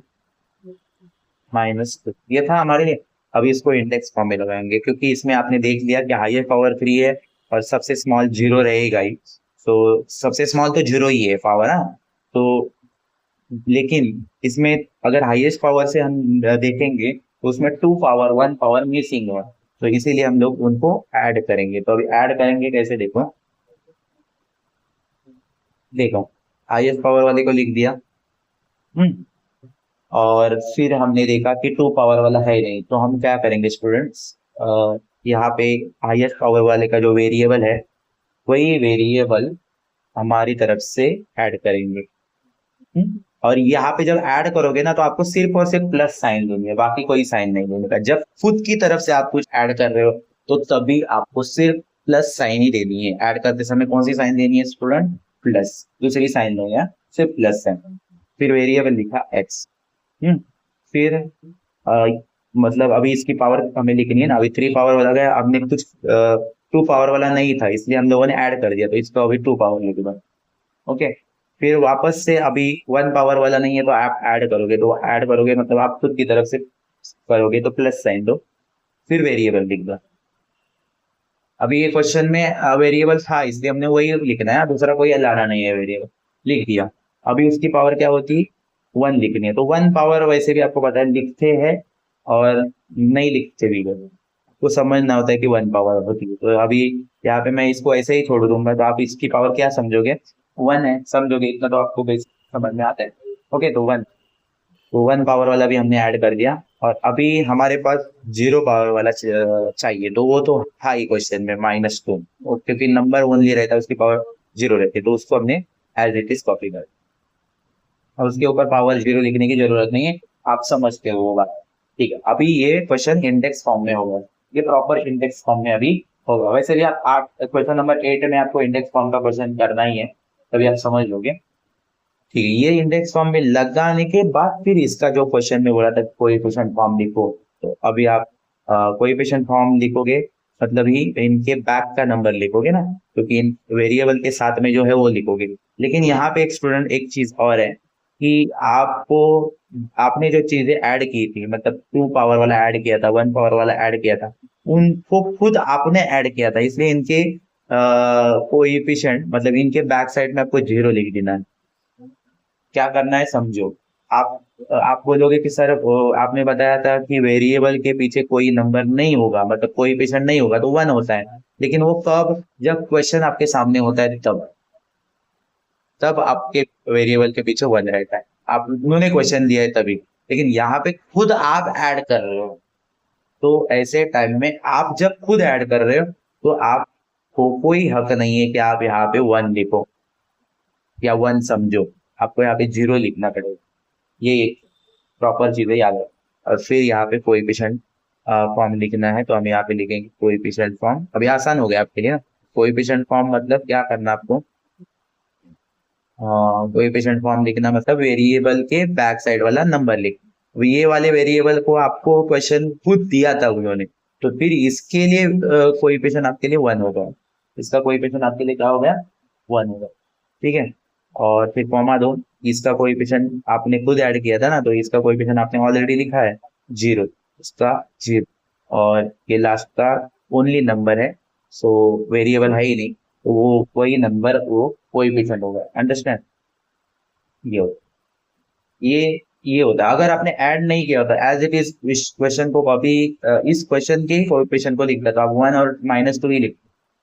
माइनस, ये था हमारे लिए। अभी इसको इंडेक्स फॉर्म में लगाएंगे क्योंकि इसमें आपने देख लिया कि हाईएस्ट पावर 3 है और सबसे स्मॉल 0 रहेगा ही, तो सबसे स्मॉल तो 0 ही है पावर। हाँ, तो लेकिन इसमें अगर हाईएस्ट पावर से हम देखेंगे तो उसमें 2 पावर 1 पावर मिसिंग है, तो इसीलिए हम लोग उनको ऐड करेंगे। तो अभी ऐड करेंगे कैसे, देखो देखो हाईएस्ट पावर वाले को लिख दिया, और फिर हमने देखा कि 2 पावर वाला है नहीं, तो हम क्या करेंगे स्टूडेंट्स, यहाँ पे हाईएस्ट पावर वाले का जो वेरिएबल है वही वेरिएबल हमारी तरफ से ऐड करेंगे। और यहाँ पे जब ऐड करोगे ना तो आपको सिर्फ और सिर्फ प्लस साइन देंगे, बाकी कोई साइन नहीं देने का। जब खुद की तरफ से आप कुछ ऐड कर रहे हो तो तभी आपको सिर्फ प्लस साइन ही देनी है। ऐड करते समय कौन सी साइन देनी है स्टूडेंट, प्लस, दूसरी साइन नहीं है, सिर्फ प्लस साइन। फिर वेरिएबल लिखा एक्स, फिर मतलब अभी इसकी पावर हमें लिखनी है ना, अभी 3 पावर वाला गया, हमने कुछ 2 पावर वाला नहीं था इसलिए हम लोगों ने ऐड कर दिया, तो इसको अभी 2 पावर लिख दो। ओके, फिर वापस से अभी 1 पावर वाला नहीं है तो आप ऐड करोगे, तो ऐड करोगे मतलब आप खुद की तरफ से करोगे तो प्लस साइन दो, फिर वेरिएबल लिख दो। अभी ये क्वेश्चन में वेरिएबल था इसलिए हमने वही लिखना है, दूसरा कोई लाना नहीं है, वेरिएबल लिख दिया। अभी उसकी पावर क्या होती, 1 लिखनी है, तो 1 पावर वैसे भी आपको पता है लिखते हैं और नहीं लिखते भी, आपको समझना होता है कि 1 पावर होती है। तो अभी यहाँ पे मैं इसको ऐसे ही छोड़ दूंगा, तो आप इसकी पावर क्या समझोगे, 1 है, समझोगे, इतना तो आपको बेसिक समझ में आता है। ओके, तो 1, तो 1 पावर वाला भी हमने ऐड कर दिया। और अभी हमारे पास 0 पावर वाला चाहिए, तो वो तो था ही क्वेश्चन में -2, क्योंकि नंबर ओनली रहता है उसकी पावर 0 रहती है, तो उसको हमने एज इट इज कॉपी कर, और उसके ऊपर पावर 0 लिखने की जरूरत नहीं है, आप समझते हो वो बात। ठीक है, अभी ये क्वेश्चन इंडेक्स फॉर्म में होगा, ये प्रॉपर इंडेक्स फॉर्म में अभी होगा। वैसे भी आप क्वेश्चन नंबर 8 में आपको इंडेक्स फॉर्म का क्वेश्चन करना ही है, तभी आप समझ लोगे। ठीक है, ये इंडेक्स फॉर्म में लगाने के बाद फिर इसका जो क्वेश्चन में बोला था कोएफिशिएंट फॉर्म लिखो, तो अभी आप कोएफिशिएंट फॉर्म लिखोगे मतलब ही इनके बैक का नंबर लिखोगे ना, क्योंकि इन वेरिएबल के साथ में जो है वो लिखोगे। लेकिन यहाँ पे एक स्टूडेंट एक चीज और है कि आपने जो चीजें ऐड की थी, मतलब 2 पावर वाला ऐड किया था, 1 पावर वाला ऐड किया था, उनको खुद आपने ऐड किया था, इसलिए इनके कोएफिशिएंट मतलब इनके बैक साइड में आपको 0 लिख देना है। क्या करना है समझो, आप बोलोगे कि सर आपने बताया था कि वेरिएबल के पीछे कोई नंबर नहीं होगा, मतलब कोएफिशिएंट नहीं होगा तो 1 होता है, लेकिन वो कब, जब क्वेश्चन आपके सामने होता है तब आपके वेरिएबल के पीछे 1 रहता है, आप उन्होंने क्वेश्चन दिया है तभी। लेकिन यहाँ पे खुद आप ऐड कर रहे हो, तो ऐसे टाइम में आप जब खुद ऐड कर रहे हो तो आपको कोई हक नहीं है कि आप यहाँ पे 1 लिखो या 1 समझो, आपको यहाँ पे 0 लिखना पड़ेगा। ये एक प्रॉपर चीजें याद है। और फिर यहाँ पे कोएफिशिएंट फॉर्म लिखना है, तो हम यहाँ पे लिखेंगे कोएफिशिएंट फॉर्म। अभी आसान हो गया आपके लिए ना, कोएफिशिएंट फॉर्म मतलब क्या करना आपको, कोएफिशिएंट फॉर्म लिखना मतलब वेरिएबल के बैक साइड वाला नंबर लिख, ये वाले वेरिएबल को आपको क्वेश्चन खुद दिया था उन्होंने, तो फिर इसके लिए कोएफिशिएंट आपके लिए 1 होगा, इसका कोएफिशिएंट आपके लिए क्या हो गया, 1 होगा। ठीक है, और फिर कॉमा दो, इसका कोएफिशिएंट आपने खुद ऐड किया था ना, तो इसका कोएफिशिएंट आपने ऑलरेडी लिखा है 0, इसका 0, और ये लास्ट का ओनली नंबर है, सो वेरिएबल है ही नहीं, तो वो वही नंबर वो कोएफिशिएंट होगा। अंडरस्टैंड? ये होता ये ये होता है। अगर आपने ऐड नहीं किया होता एज इट इज इस क्वेश्चन को कॉपी, इस क्वेश्चन के कोएफिशिएंट को लिखता, तो आप 1 और -2 ही लिख,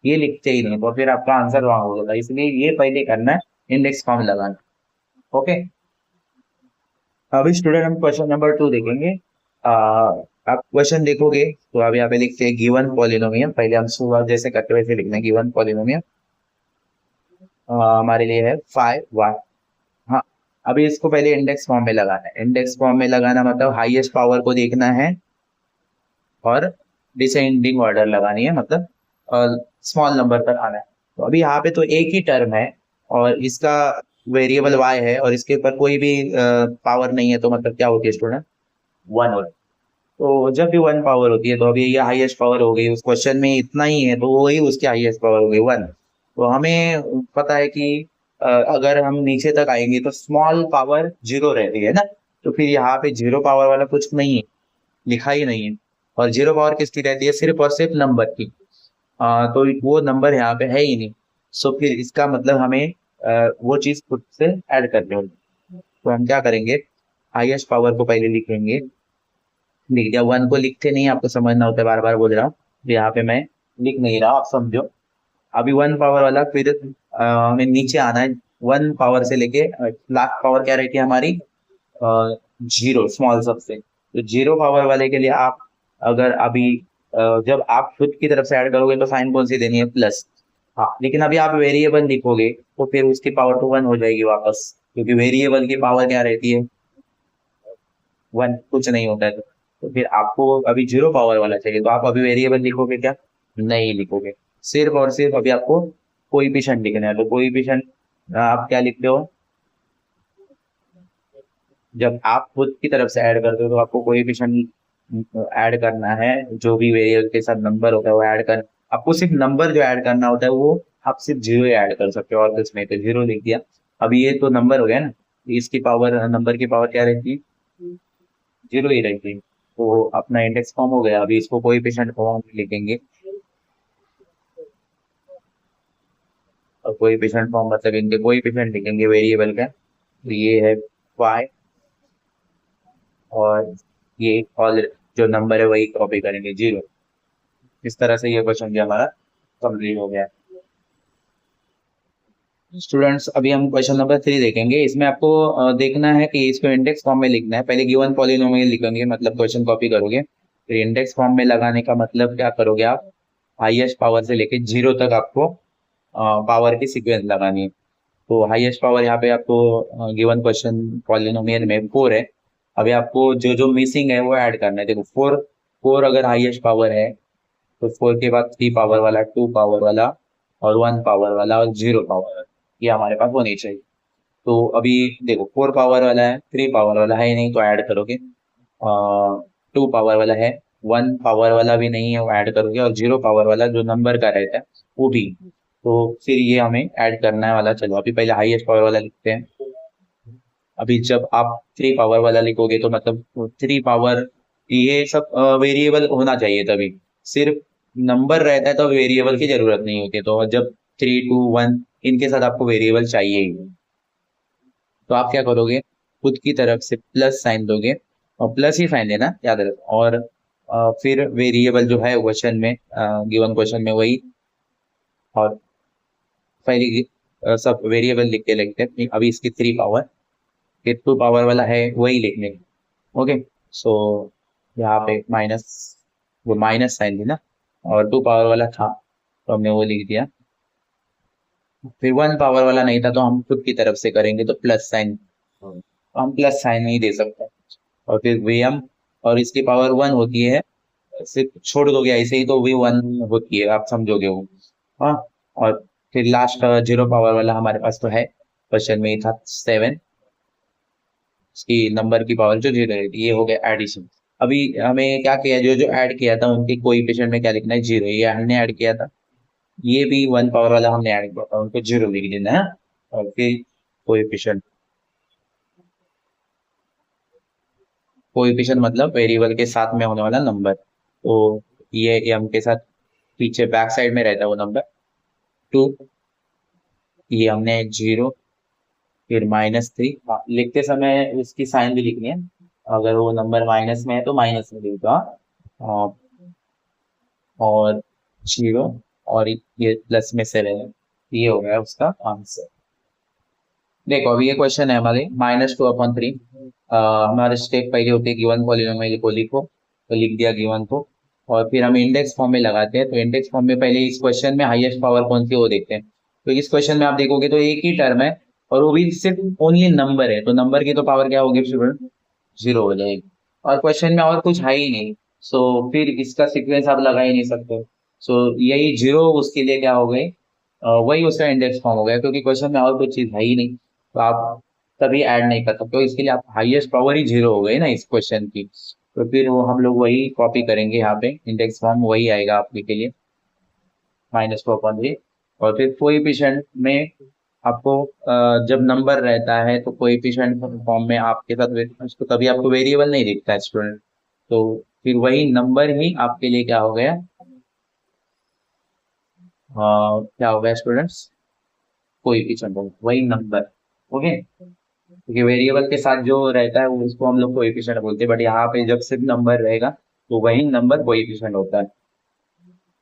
ये लिखते ही नहीं, तो फिर आपका आंसर रॉन्ग हो जाता है। इसलिए ये पहले करना है, इंडेक्स फॉर्म लगाना। ओके, अभी स्टूडेंट हम क्वेश्चन नंबर 2 देखेंगे। आप क्वेश्चन देखोगे तो आप यहाँ पे लिखते हैं गिवन पॉलिनोमियम। पहले हम शुरुआत जैसे करते वैसे लिखना है। गिवन पॉलिनोमियम हमारे लिए है 5y। हाँ, अभी इसको पहले इंडेक्स फॉर्म में लगाना है। इंडेक्स फॉर्म में लगाना मतलब हाईएस्ट पावर को देखना है और डिसेंडिंग ऑर्डर लगानी है, मतलब स्मॉल नंबर तक आना है। तो अभी यहाँ पे तो एक ही टर्म है और इसका वेरिएबल y है और इसके ऊपर कोई भी पावर नहीं है, तो मतलब क्या होती है स्टूडेंट? 1 होती है। तो जब भी 1 पावर होती है तो अभी ये हाईएस्ट पावर हो गई, उस क्वेश्चन में इतना ही है तो वही उसकी हाईएस्ट पावर हो गई 1। तो हमें पता है कि अगर हम नीचे तक आएंगे तो स्मॉल पावर 0 रहती है ना, तो फिर यहाँ पे 0 पावर वाला कुछ नहीं है, लिखा ही नहीं है। और 0 पावर किसकी रहती है? सिर्फ और सिर्फ नंबर की। तो वो नंबर यहाँ पे है ही नहीं, सो फिर इसका मतलब हमें वो चीज खुद से ऐड करनी होगी। तो हम क्या करेंगे, हाईएस्ट पावर को पहले लिखेंगे। लिख दिया, 1 को लिखते नहीं, आपको समझना होता है, बार बार बोल रहा हूँ, तो यहाँ पे मैं लिख नहीं रहा, आप समझो। अभी 1 पावर वाला, फिर हमें नीचे आना है। 1 पावर से लेके लास्ट पावर क्या रहती है हमारी? 0, स्मॉल सबसे। तो 0 पावर वाले के लिए आप अगर अभी जब आप खुद की तरफ से ऐड करोगे तो साइन कौन सी देनी है? प्लस। हाँ, लेकिन अभी आप वेरिएबल लिखोगे तो फिर उसकी पावर तो 1 हो जाएगी वापस, क्योंकि वेरिएबल की पावर क्या रहती है? 1, कुछ नहीं होता है। तो फिर आपको अभी 0 पावर वाला चाहिए, तो आप अभी वेरिएबल लिखोगे क्या? नहीं लिखोगे, सिर्फ और सिर्फ अभी आपको कोएफिशिएंट लिखना है। तो कोएफिशिएंट आप क्या लिखते हो? जब आप खुद की तरफ से ऐड करते हो तो आपको कोएफिशिएंट ऐड करना है, जो भी वेरिएबल के साथ नंबर होता है वो ऐड कर, आपको सिर्फ नंबर जो ऐड करना होता है वो आप सिर्फ 0 ऐड कर सकते हो और कुछ नहीं। तो 0 लिख दिया। अभी ये तो नंबर हो गया ना, इसकी पावर, नंबर की पावर क्या रहती है? 0 ही रहती है। तो अपना इंडेक्स फॉर्म हो गया। अभी इसको कोएफिशिएंट फॉर्म में लिखेंगे, और कोएफिशिएंट फॉर्म मतलब इनके कोएफिशिएंट लिखेंगे वेरिएबल का। तो ये है y, और ये और जो नंबर है वही कॉपी करेंगे 0। इस तरह से ये क्वेश्चन भी हमारा कंप्लीट हो गया। स्टूडेंट्स, अभी हम क्वेश्चन नंबर 3 देखेंगे। इसमें आपको देखना है कि इसको इंडेक्स फॉर्म में लिखना है। पहले गिवन पॉलिनोमियल लिखेंगे, मतलब क्वेश्चन कॉपी करोगे। फिर इंडेक्स फॉर्म में लगाने का मतलब क्या करोगे आप? हाईएस्ट पावर से लेके 0 तक आपको पावर की सीक्वेंस लगानी है। तो हाईएस्ट पावर यहाँ पे आपको गिवन क्वेश्चन पॉलिनोमियल में 4 है। अभी आपको जो जो मिसिंग है वो ऐड करना है। देखो, 4 4 अगर हाईएस्ट पावर है तो 4 के बाद 3 पावर वाला, 2 पावर वाला और 1 पावर वाला और 0 पावर वाला, ये हमारे पास होनी चाहिए। तो अभी देखो, 4 पावर वाला है, 3 पावर वाला है नहीं, तो ऐड करोगे। 2 पावर वाला है, 1 पावर वाला भी नहीं है, वो ऐड करोगे, और 0 पावर वाला जो नंबर का रहता है वो भी। तो फिर ये हमें ऐड करना है वाला। चलो अभी पहले हाईएस्ट पावर वाला लिखते हैं। अभी जब आप 3 पावर वाला लिखोगे तो मतलब 3 पावर, ये सब वेरिएबल होना चाहिए तभी। सिर्फ नंबर रहता है तो वेरिएबल की जरूरत नहीं होती। तो जब 3, 2, 1 इनके साथ आपको वेरिएबल चाहिए ही, तो आप क्या करोगे? खुद की तरफ से प्लस साइन दोगे, और प्लस ही साइन देना याद रखो। और फिर वेरिएबल जो है क्वेश्चन में, गिवन क्वेश्चन में वही, और पहले सब वेरिएबल लिख के लिखते। अभी इसकी 3 पावर, फिर 2 पावर वाला है वही लिखने। ओके, सो यहाँ पे माइनस, वो माइनस साइन थी ना, और 2 पावर वाला था तो हमने वो लिख दिया। फिर 1 पावर वाला नहीं था तो हम खुद की तरफ से करेंगे, तो प्लस साइन, हम प्लस साइन नहीं दे सकते। और फिर वीएम, और इसकी पावर 1 होती है, सिर्फ छोड़ दोगे ऐसे ही तो वी 1 होती है, आप समझोगे वो। हाँ, और फिर लास्ट 0 पावर वाला हमारे पास तो है, क्वेश्चन में ही था 7, इसकी नंबर की पावर जो 0 रहती है। ये हो गया एडिशन। अभी हमें क्या किया, जो जो ऐड किया था उनके कोएफिशिएंट में क्या लिखना है? 0, ये हमने ऐड किया था। ये भी 1 पावर वाला हमने ऐड किया था, उनको 0 लिख देना है। और फिर कोएफिशिएंट, कोएफिशिएंट मतलब वेरिएबल के साथ में होने वाला नंबर। तो ये एम के साथ पीछे बैक साइड में रहता है वो नंबर 2, ये हमने 0, फिर -3। लिखते समय उसकी साइन भी लिखनी है, अगर वो नंबर माइनस में है तो माइनस में लिखा, और 0, और ये प्लस में से रहे, ये हो गया उसका आंसर। देखो अभी ये क्वेश्चन है हमारे -2/3। हमारे स्टेप पहले होते हैं गिवन पॉलिनोमियल को लिखो, तो लिख दिया गिवन को, और फिर हम इंडेक्स फॉर्म में लगाते हैं। तो इंडेक्स फॉर्म में पहले इस क्वेश्चन में हाईएस्ट पावर कौन सी वो देखते हैं। तो इस क्वेश्चन में आप देखोगे तो एक ही टर्म है, और वो भी सिर्फ ओनली नंबर है, तो नंबर की तो पावर क्या होगी स्टूडेंट, 0 हो जाएगी, और क्वेश्चन में और कुछ है ही नहीं, सो फिर इसका सीक्वेंस आप लगा ही नहीं सकते। सो यही 0 उसके लिए क्या हो गई, वही उसका इंडेक्स फॉर्म हो गया, क्योंकि क्वेश्चन में और कुछ चीज है ही नहीं, तो आप तभी ऐड नहीं कर सकते हो, इसके लिए आप हाईएस्ट पावर ही 0 हो गई ना इस क्वेश्चन की। तो फिर वो हम लोग वही कॉपी करेंगे, यहाँ पे इंडेक्स फॉर्म वही आएगा आपके लिए -4/3। और फिर कोएफिशिएंट में आपको जब नंबर रहता है तो कोएफिशिएंट फॉर्म में आपके साथ उसको कभी आपको वेरिएबल नहीं दिखता है स्टूडेंट, तो फिर वही नंबर ही आपके लिए क्या हो गया, क्या हो गया स्टूडेंट्स, कोएफिशिएंट वही नंबर। ओके, क्योंकि वेरिएबल के साथ जो रहता है वो उसको हम लोग कोएफिशिएंट बोलते हैं, बट यहाँ पे जब सिर्फ नंबर रहेगा तो वही नंबर कोएफिशिएंट होता है।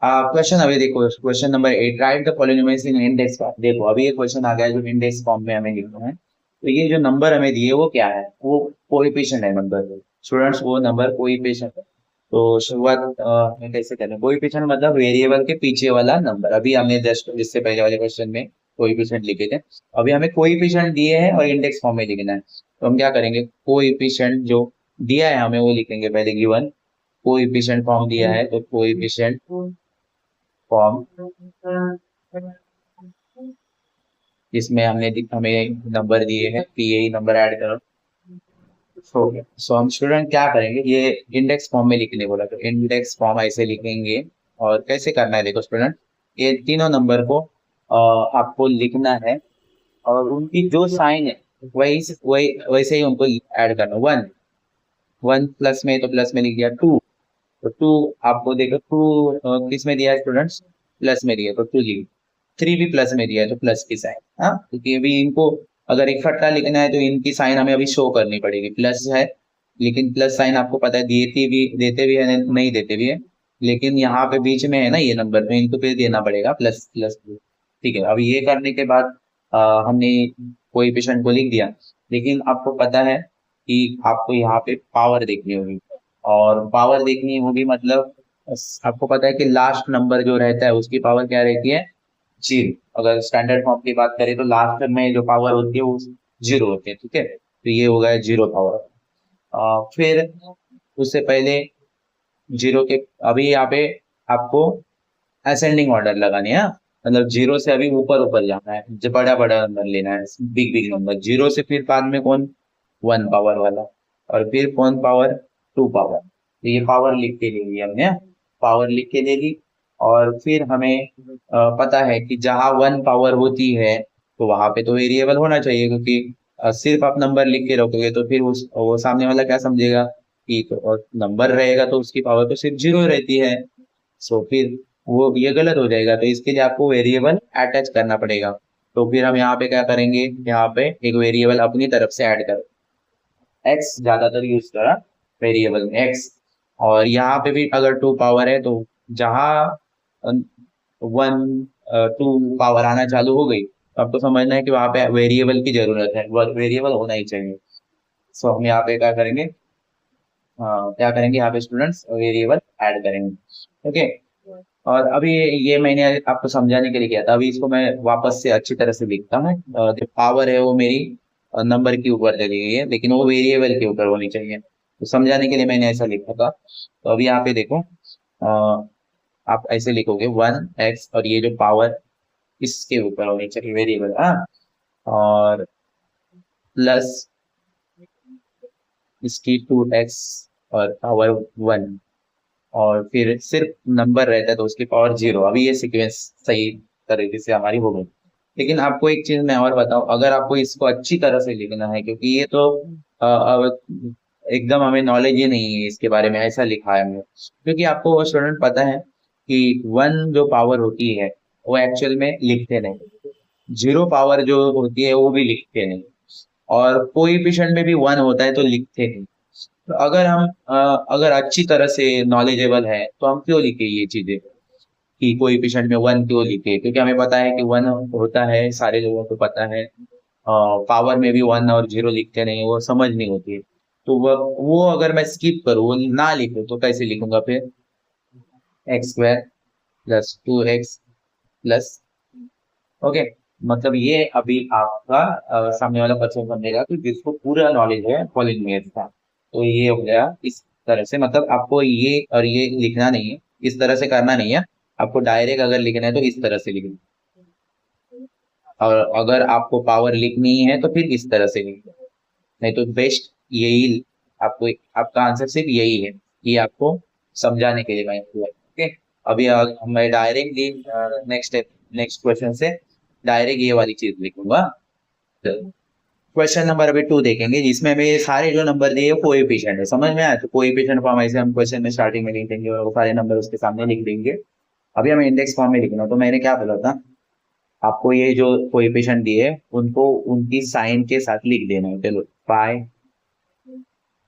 क्वेश्चन अभी देखो, question number 8, right the polynomials in index form. देखो अभी ये क्वेश्चन आ गया जो इंडेक्स फॉर्म में हमें लिखना है, तो ये जो नंबर हमें दिए वो क्या है, वो कोएफिशिएंट है नंबर स्टूडेंट्स, वो नंबर कोएफिशिएंट है। तो शुरुआत में कैसे करें, कोएफिशिएंट मतलब वेरिएबल के पीछे वाला नंबर। अभी हमने जस्ट इससे पहले वाले क्वेश्चन में कोएफिशिएंट लिखे थे, अभी हमें कोएफिशिएंट दिए हैं और इंडेक्स फॉर्म में लिखना है, तो हम क्या करेंगे, कोएफिशिएंट जो दिया है हमें वो लिखेंगे पहले, गिवन कोएफिशिएंट फॉर्म दिया है तो कोएफिशिएंट फॉर्म, जिसमें हमें नंबर दिए हैं, पी नंबर ऐड करो। सो हम स्टूडेंट क्या करेंगे, ये इंडेक्स फॉर्म में लिखने बोला, तो इंडेक्स फॉर्म ऐसे लिखेंगे। और कैसे करना है देखो स्टूडेंट, ये तीनों नंबर को आपको लिखना है, और उनकी जो साइन है वही वही वैसे ही उनको ऐड करना। 1 प्लस में तो प्लस में लिख दिया, 2 तो 2 आपको देखो 2 किस में दिया है स्टूडेंट्स, प्लस में दिया तो 2 लिख, 3 भी प्लस में दिया है तो प्लस की साइन, हाँ, क्योंकि अभी इनको अगर इकट्ठा लिखना है तो इनकी साइन हमें अभी शो करनी पड़ेगी, प्लस है, लेकिन प्लस साइन आपको पता है देते भी है नहीं देते भी है, लेकिन यहाँ पे बीच में है ना ये नंबर, तो इनको फिर देना पड़ेगा प्लस प्लस। ठीक है, अभी ये करने के बाद हमने कोएफिशिएंट को लिख दिया, लेकिन आपको पता है कि आपको यहाँ पे पावर देखनी होगी, और पावर देखनी होगी मतलब आपको पता है कि लास्ट नंबर जो रहता है उसकी पावर क्या रहती है, 0। अगर स्टैंडर्ड फॉर्म की बात करें तो लास्ट में जो पावर होती है वो 0 होती है, ठीक है, तो ये हो गया 0 पावर। फिर उससे पहले 0 के, अभी यहाँ पे आपको असेंडिंग ऑर्डर लगानी है, मतलब 0 से अभी ऊपर ऊपर जाना है, जो बड़ा बड़ा नंबर लेना है, बिग बिग नंबर, 0 से फिर बाद में कौन, 1 पावर वाला, और फिर कौन पावर, 2 पावर। तो ये पावर लिख के ले ली हमने, पावर लिख के ले ली, और फिर हमें पता है कि जहाँ 1 पावर होती है तो वहां पे तो वेरिएबल होना चाहिए, क्योंकि सिर्फ आप नंबर लिख के रखोगे तो फिर वो सामने वाला क्या समझेगा कि नंबर रहेगा तो उसकी पावर तो सिर्फ 0 रहती है, सो फिर वो ये गलत हो जाएगा, तो इसके लिए आपको वेरिएबल अटैच करना पड़ेगा। तो फिर हम यहाँ पे क्या करेंगे, यहाँ पे एक वेरिएबल अपनी तरफ से ऐड करें, एक्स ज्यादातर यूज करा वेरिएबल में एक्स, और यहाँ पे भी अगर 2 पावर है तो जहाँ 2 पावर आना चालू हो गई तो आपको समझना है कि वहां पे वेरिएबल की जरूरत है, वेरिएबल होना ही चाहिए। सो हम यहाँ पे क्या करेंगे, क्या करेंगे यहाँ पे स्टूडेंट्स, वेरिएबल ऐड करेंगे। ओके, और अभी ये मैंने आपको समझाने के लिए किया था, अभी इसको मैं वापस से अच्छी तरह से लिखता हूँ। जो पावर है वो मेरी नंबर के ऊपर चली गई है, लेकिन वो वेरिएबल के ऊपर होनी चाहिए, तो समझाने के लिए मैंने ऐसा लिखा था। तो अभी यहाँ पे देखो, आप ऐसे लिखोगे 1x, और ये जो पावर इसके ऊपर होनी चाहिए वेरिएबल, हाँ, और प्लस इसकी 2x और पावर 1, और फिर सिर्फ नंबर रहता है तो उसकी पावर 0। अभी ये सीक्वेंस सही तरीके से हमारी हो गई। लेकिन आपको एक चीज मैं और बताऊं, अगर आपको इसको अच्छी तरह से लिखना है, क्योंकि ये तो एकदम हमें नॉलेज ही नहीं है इसके बारे में, ऐसा लिखा है हमने, क्योंकि आपको वो स्टूडेंट पता है कि 1 जो पावर होती है वो एक्चुअल में लिखते नहीं, 0 पावर जो होती है वो भी लिखते नहीं, और कोएफिशिएंट में भी 1 होता है तो लिखते नहीं। तो अगर अच्छी तरह से नॉलेजेबल है तो हम क्यों लिखे ये चीजें कि कोएफिशिएंट में 1 क्यों लिखे, क्योंकि हमें पता है कि 1 होता है, सारे लोगों को पता है। पावर में भी 1 और 0 लिखते नहीं, वो समझ नहीं होती है। तो वो अगर मैं स्किप करूँ, वो ना लिखूं, तो कैसे लिखूंगा फिर? X square plus 2x plus, okay. मतलब ये अभी आपका सामने वाला पर्सन समझेगा कि जिसको पूरा नॉलेज है पॉलिनोमियल का। तो ये हो गया इस तरह से, मतलब आपको ये और ये लिखना नहीं है, इस तरह से करना नहीं है। आपको डायरेक्ट अगर लिखना है तो इस तरह से लिखना है। और अगर आपको पावर लिखनी है तो फिर इस तरह से लिखना है। नहीं तो बेस्ट यही, आपको आपका आंसर सिर्फ यही है, ये आपको समझाने के लिए मैं किया। ओके, अभी मैं डायरेक्टली नेक्स्ट क्वेश्चन से डायरेक्ट ये वाली चीज लिखूंगा। क्वेश्चन नंबर अभी 2 देखेंगे, जिसमें हमें ये सारे जो नंबर दिए कोएफिशिएंट है, समझ में आया? तो कोएफिशिएंट फॉर्म ऐसे हम क्वेश्चन में स्टार्टिंग में लिख देंगे और वो सारे नंबर उसके सामने लिख देंगे। अभी हमें इंडेक्स फॉर्म में लिखना, तो मैंने क्या बोला था आपको, ये जो कोएफिशिएंट दिए उनको उनकी साइन के साथ लिख देना है। चलो पाई,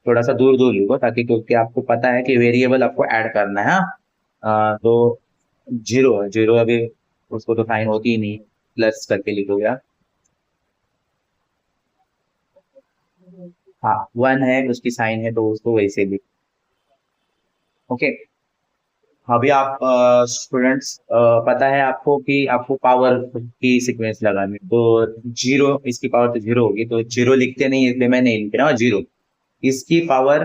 थोड़ा सा दूर दूर लिखो ताकि, क्योंकि आपको पता है कि वेरिएबल आपको ऐड करना है। तो 0 है, 0 अभी उसको तो साइन होती ही नहीं, प्लस करके लिखोगे आप। हाँ 1 है, उसकी साइन है, तो उसको वैसे लिख। ओके, अभी आप स्टूडेंट्स, पता है आपको कि आपको पावर की सीक्वेंस लगानी, तो 0, इसकी पावर तो 0 होगी, तो 0 लिखते नहीं इसलिए मैं नहीं लिख रहा हूँ 0। इसकी पावर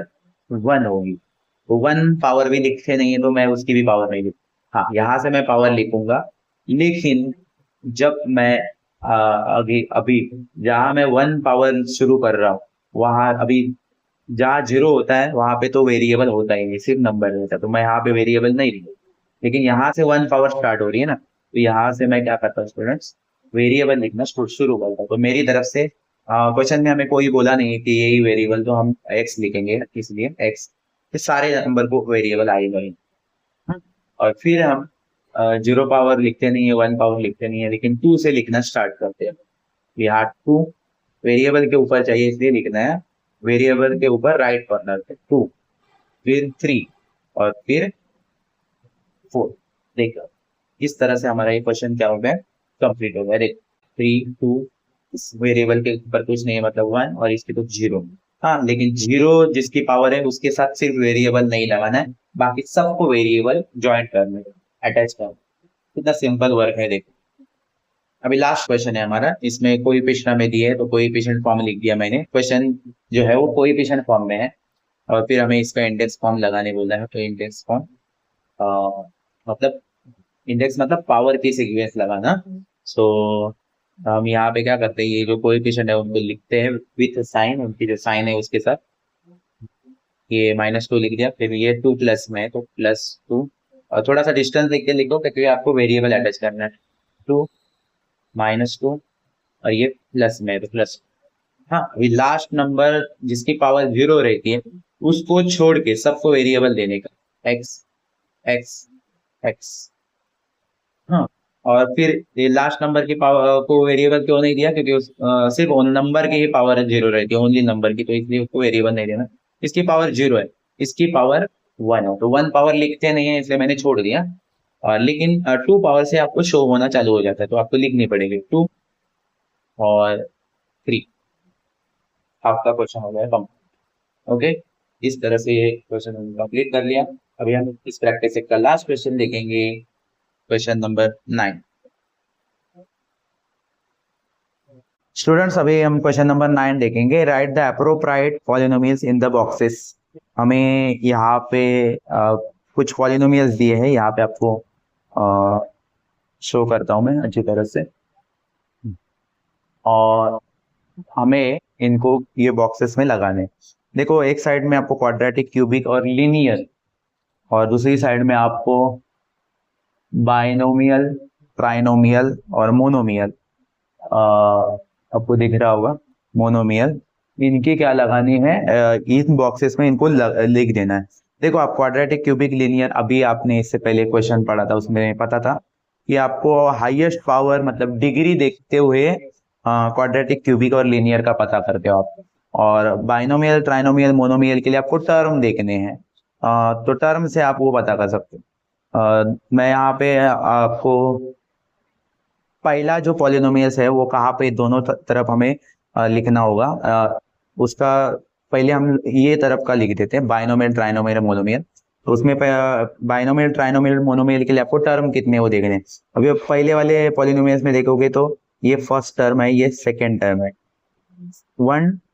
1 होगी, तो 1 पावर भी लिखते नहीं है तो मैं उसकी भी पावर नहीं लिख। हाँ, यहाँ से मैं पावर लिखूंगा, लेकिन जब मैं अभी अभी जहाँ मैं 1 पावर शुरू कर रहा हूँ, वहां अभी जहाँ 0 होता है वहां पे तो वेरिएबल होता ही नहीं, सिर्फ नंबर रहता है, तो मैं यहाँ पे वेरिएबल नहीं लिखूँ। लेकिन यहाँ से 1 पावर स्टार्ट हो रही है ना, तो यहाँ से मैं क्या करता हूँ स्टूडेंट्स, वेरिएबल लिखना शुरू करता हूँ। तो मेरी तरफ से क्वेश्चन में हमें कोई बोला नहीं कि यही वेरिएबल, तो हम एक्स लिखेंगे, इसलिए एक्स, सारे नंबर को वेरिएबल आएगा ही। और फिर हम 0 पावर लिखते नहीं है, 1 पावर लिखते नहीं है, लेकिन 2 से लिखना स्टार्ट करते हैं। यहाँ 2 वेरिएबल के ऊपर चाहिए इसलिए लिखना है, वेरिएबल के ऊपर राइट कॉर्नर पे 2, फिर 3, और फिर 4। देखो इस तरह से हमारा ये क्वेश्चन क्या हो गया, कंप्लीट हो गया। देख 3 2, इस वेरिएबल के ऊपर कुछ नहीं है, मतलब 1, और इसके तो 0। हाँ, लेकिन 0 जिसकी पावर है उसके साथ सिर्फ वेरिएबल नहीं लगाना है, बाकी सबको वेरिएबल ज्वाइन करना है, अटैच करना है। कितना सिंपल वर्क है देखो। अभी लास्ट क्वेश्चन है हमारा, इसमें कोएफिशिएंट हमें दिए है, तो कोएफिशिएंट फॉर्म लिख दिया मैंने। क्वेश्चन जो है वो कोएफिशिएंट फॉर्म में है, और फिर हमें इसका इंडेक्स फॉर्म लगाने बोला है। तो इंडेक्स फॉर्म मतलब, इंडेक्स मतलब पावर की सीक्वेंस लगाना। सो हम यहाँ पे क्या करते हैं, ये जो कोएफिशिएंट है उनको लिखते हैं विथ साइन, उनकी जो साइन है उसके साथ। ये -2 लिख दिया, फिर ये 2 प्लस में है तो +2, और थोड़ा सा डिस्टेंस लिख के लिखो क्योंकि आपको वेरिएबल अटैच करना है। 2 -2, और ये प्लस में है तो प्लस। हाँ, अभी लास्ट नंबर जिसकी पावर 0 रहती है उसको छोड़ के सबको वेरिएबल देने का, एक्स एक्स एक्स। हाँ, और फिर ये लास्ट नंबर की पावर को वेरिएबल क्यों नहीं दिया, क्योंकि सिर्फ उन नंबर की ही पावर 0 रहती है, ओनली नंबर की, तो इसलिए उसको वेरिएबल नहीं देना। इसकी पावर 0 है, इसकी पावर 1 है, तो 1 पावर लिखते नहीं है इसलिए मैंने छोड़ दिया। और लेकिन 2 पावर से आपको शो होना चालू हो जाता है, तो आपको लिखनी पड़ेगी 2 और 3। आपका क्वेश्चन हो गया कंप्लीट। ओके, इस तरह से ये क्वेश्चन कंप्लीट कर लिया। अभी हम इस प्रैक्टिस सेट का लास्ट क्वेश्चन देखेंगे, क्वेश्चन नंबर 9। स्टूडेंट्स, अभी हम क्वेश्चन नंबर 9 देखेंगे। Write the appropriate polynomials in the boxes. हमें यहाँ पे कुछ पॉलिनोमियल्स दिए हैं, यहाँ पे आपको शो करता हूँ मैं अच्छी तरह से, और हमें इनको ये बॉक्सेस में लगाने। देखो एक साइड में आपको क्वाड्रेटिक, क्यूबिक और लीनियर, और दूसरी साइड में आपको बाइनोमियल, ट्राइनोमियल और मोनोमियल आपको दिख रहा होगा, मोनोमियल। इनकी क्या लगानी है, इन बॉक्सेस में इनको लिख देना है। देखो आप क्वाड्रेटिक क्यूबिक लीनियर, अभी आपने इससे पहले क्वेश्चन पढ़ा था, उसमें पता था कि आपको हाईएस्ट पावर मतलब डिग्री देखते हुए क्वाड्रेटिक क्यूबिक और लीनियर का पता करते हो आप। और बाइनोमियल ट्राइनोमियल मोनोमियल के लिए आपको टर्म देखने हैं, तो टर्म से आप वो पता कर सकते हो। मैं यहाँ पे आपको पहला जो पॉलिनोमियल्स है वो कहाँ पे दोनों तरफ हमें लिखना होगा, उसका पहले हम ये तरफ का लिख देते हैं, बाइनोमियल ट्राइनोमियल मोनोमियल। तो उसमें बाइनोमियल ट्राइनोमियल मोनोमियल के लिए आपको टर्म कितने वो देखने हैं। अभी पहले वाले पॉलिनोमियल्स में देखोगे तो ये फर्स्ट टर्म है, ये सेकेंड टर्म है,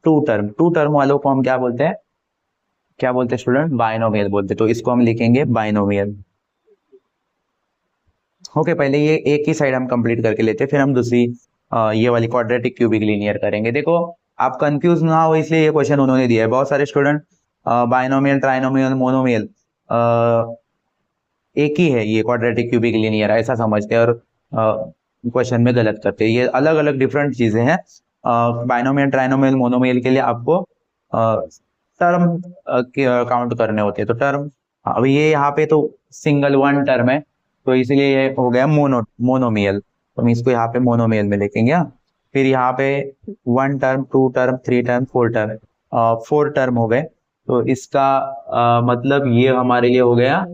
2 टर्म वालों को हम क्या बोलते हैं, क्या बोलते हैं स्टूडेंट, बाइनोमियल बोलते हैं। तो इसको हम लिखेंगे बाइनोमियल। ओके, पहले ये एक ही साइड हम कंप्लीट करके लेते हैं, फिर हम दूसरी ये वाली क्वाड्रेटिक क्यूबिक लीनियर करेंगे। देखो आप कंफ्यूज ना हो इसलिए ये क्वेश्चन उन्होंने दिया है। बहुत सारे स्टूडेंट बाइनोमियल ट्राइनोमियल मोनोमियल एक ही है, ये क्वाड्रेटिक क्यूबिक लीनियर ऐसा समझते हैं और क्वेश्चन में गलत करते हैं। ये अलग अलग डिफरेंट चीजें हैं। बाइनोमियल ट्राइनोमियल मोनोमियल के लिए आपको टर्म काउंट करने होते हैं। तो टर्म अभी ये यहाँ पे तो सिंगल वन टर्म है, तो इसलिए ये हो गया मोनोमियल। तो हम इसको यहाँ पे मोनोमियल में लिखेंगे। फिर यहाँ पे 1 term 2 term 3 term 4 term 4 term हो गए। तो इसका मतलब ये हमारे लिए हो गया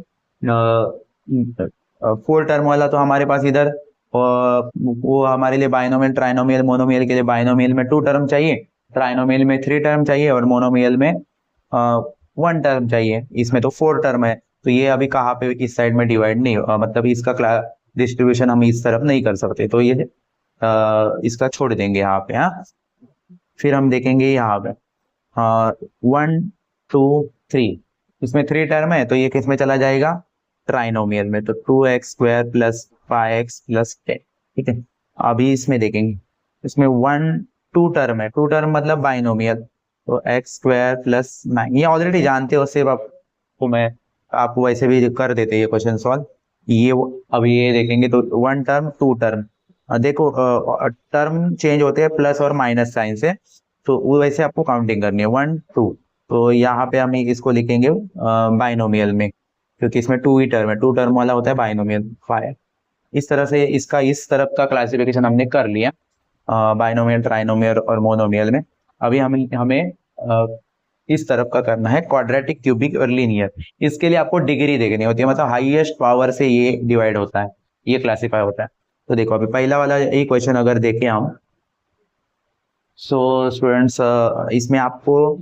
4 टर्म वाला। तो हमारे पास इधर वो हमारे लिए बाइनोमियल ट्राइनोमियल मोनोमियल के लिए बाइनोमियल में 2 टर्म चाहिए, ट्राइनोमियल में 3 टर्म चाहिए और मोनोमियल में 1 टर्म चाहिए। इसमें तो 4 टर्म है, तो ये अभी कहाँ पे इस साइड में डिवाइड नहीं मतलब इसका डिस्ट्रीब्यूशन हम इस तरफ नहीं कर सकते, तो ये इसका छोड़ देंगे यहाँ पे। हाँ, फिर हम देखेंगे यहाँ पे 1 2 3, इसमें 3 टर्म है, तो ये किस में चला जाएगा, ट्राइनोमियल में। तो 2x² + 5x + 10, ठीक है। अभी इसमें देखेंगे, इसमें 2 टर्म है, 2 टर्म मतलब बाइनोमियल, तो x² + 9, ये ऑलरेडी जानते हो, सिर्फ आपको मैं आप वैसे भी कर देते ये क्वेश्चन सॉल्व। ये अभी ये देखेंगे तो 1 टर्म 2 टर्म, देखो टर्म चेंज होते हैं प्लस और माइनस साइन से, तो वो वैसे आपको काउंटिंग करनी है 1 2। तो यहाँ पे हम इसको लिखेंगे बाइनोमियल में, क्योंकि इसमें 2 ही टर्म है, 2 टर्म वाला होता है बाइनोमियल 5। इस तरह से इसका इस तरफ का क्लासिफिकेशन हमने कर लिया बाइनोमियल ट्राइनोमियल और मोनोमियल में। अभी हमें इस तरफ का करना है क्वाड्रेटिक क्यूबिक और लीनियर। इसके लिए आपको डिग्री देखनी होती है, मतलब हाईएस्ट पावर से ये डिवाइड होता है, ये क्लासिफाई होता है। तो देखो अभी पहला वाला ये क्वेश्चन अगर देखें हम, सो स्टूडेंट्स इसमें आपको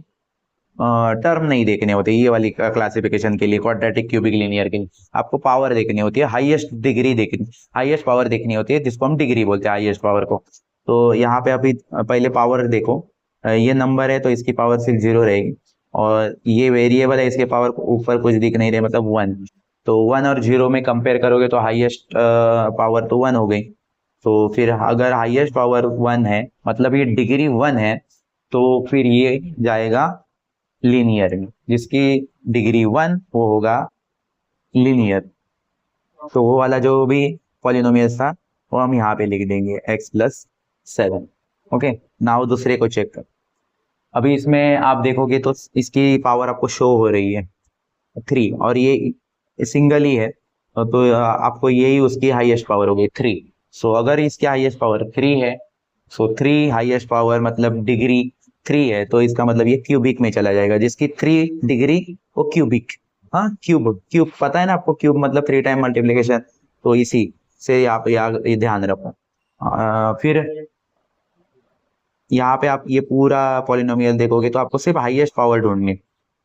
टर्म नहीं देखने होते, ये वाली क्लासिफिकेशन के लिए क्वाड्रेटिक क्यूबिक लीनियर के लिए आपको पावर देखनी होती है, हाईएस्ट डिग्री देखनी, हाईएस्ट पावर देखनी होती है, जिसको हम डिग्री बोलते हैं हाईएस्ट पावर को। तो यहाँ पे अभी पहले पावर देखो, ये नंबर है तो इसकी पावर सिर्फ 0 रहेगी, और ये वेरिएबल है, इसके पावर ऊपर कुछ दिख नहीं रहे, मतलब 1। तो 1 और 0 में कंपेयर करोगे तो हाईएस्ट पावर तो 1 हो गई। तो फिर अगर हाईएस्ट पावर 1 है मतलब ये डिग्री 1 है, तो फिर ये जाएगा लीनियर में, जिसकी डिग्री 1 वो होगा लीनियर। तो वो वाला जो भी पॉलिनोमियल था वो हम यहाँ पे लिख देंगे x + 7। ओके, नाउ दूसरे को चेक कर। अभी इसमें आप देखोगे तो इसकी पावर आपको शो हो रही है 3, और ये सिंगल ही है, तो आपको यही उसकी हाईएस्ट पावर होगी 3। सो अगर इसकी हाईएस्ट पावर 3 है, सो 3 हाईएस्ट पावर मतलब डिग्री 3 है, तो इसका मतलब ये क्यूबिक में चला जाएगा, जिसकी 3 डिग्री वो क्यूबिक। हाँ, क्यूब पता है ना आपको, क्यूब मतलब 3 टाइम मल्टीप्लीकेशन, तो इसी से आप ये ध्यान रखो। फिर यहाँ पे आप ये पूरा पॉलिनोमियल देखोगे तो आपको सिर्फ हाईएस्ट पावर ढूंढनी है।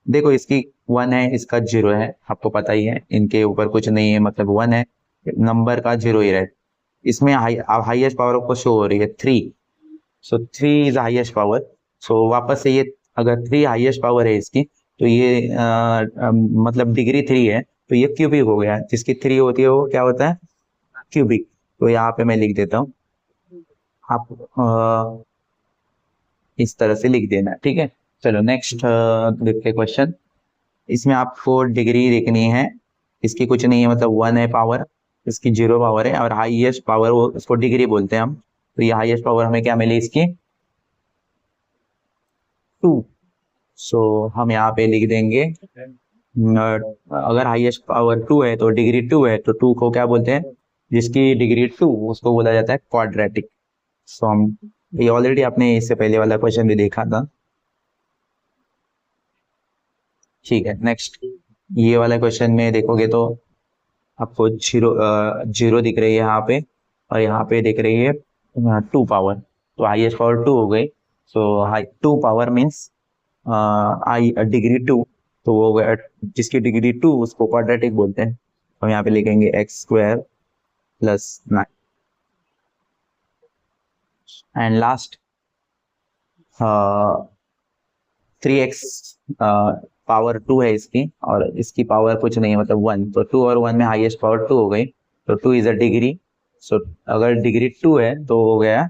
देखो इसकी 1 है, इसका 0 है, आपको पता ही है, इनके ऊपर कुछ नहीं है, मतलब 1 है, नंबर का 0 ही रहे। इसमें हाईएस्ट पावर आपको शो हो रही है 3, सो 3 इज हाईएस्ट पावर। सो वापस से ये अगर 3 हाईएस्ट पावर है इसकी, तो ये मतलब डिग्री 3 है, तो ये क्यूबिक हो गया, जिसकी 3 होती है वो क्या होता है, क्यूबिक। तो यहाँ पे मैं लिख देता हूँ, आप इस तरह से लिख देना, ठीक है। चलो नेक्स्ट देखते क्वेश्चन। इसमें आपको डिग्री देखनी है, इसकी कुछ नहीं है, मतलब 1 है पावर, इसकी 0 पावर है, और हाईएस्ट पावर वो उसको डिग्री बोलते हैं हम। तो ये हाईएस्ट पावर हमें क्या मिली इसकी 2। सो हम यहाँ पे लिख देंगे अगर हाईएस्ट पावर 2 है तो डिग्री 2 है तो 2 को क्या बोलते हैं, जिसकी डिग्री 2 उसको बोला जाता है क्वाड्रेटिक। सो हम ये ऑलरेडी आपने इससे पहले वाला क्वेश्चन भी देखा था। ठीक है, नेक्स्ट ये वाला क्वेश्चन में देखोगे तो आपको जीरो दिख रही है यहाँ पे, और यहाँ पे दिख रही है 2 पावर, तो हाईएस्ट पावर 2 हो गई। सो 2 पावर मीन्स आई डिग्री 2, तो वो हो गया जिसकी डिग्री 2 उसको क्वाड्रेटिक बोलते हैं। तो यहाँ पे लिखेंगे x² + 9। And last 3x power 2 है इसकी, और इसकी पावर कुछ नहीं है मतलब 1, तो 2 और 1 में हाईएस्ट पावर 2 हो गई, तो 2 इज अ डिग्री। सो अगर डिग्री 2 है तो हो गया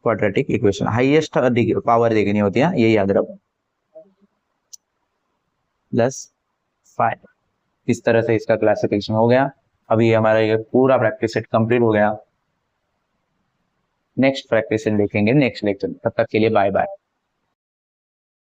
क्वाड्रेटिक इक्वेशन। हाईएस्ट पावर देखनी होती है, ये याद रखो, +5। इस तरह से इसका क्लासिफिकेशन हो गया। अभी हमारा ये पूरा प्रैक्टिस सेट कंप्लीट हो गया। नेक्स्ट प्रैक्टिस सेट देखेंगे नेक्स्ट लेक्चर, तब तक के लिए बाय बाय।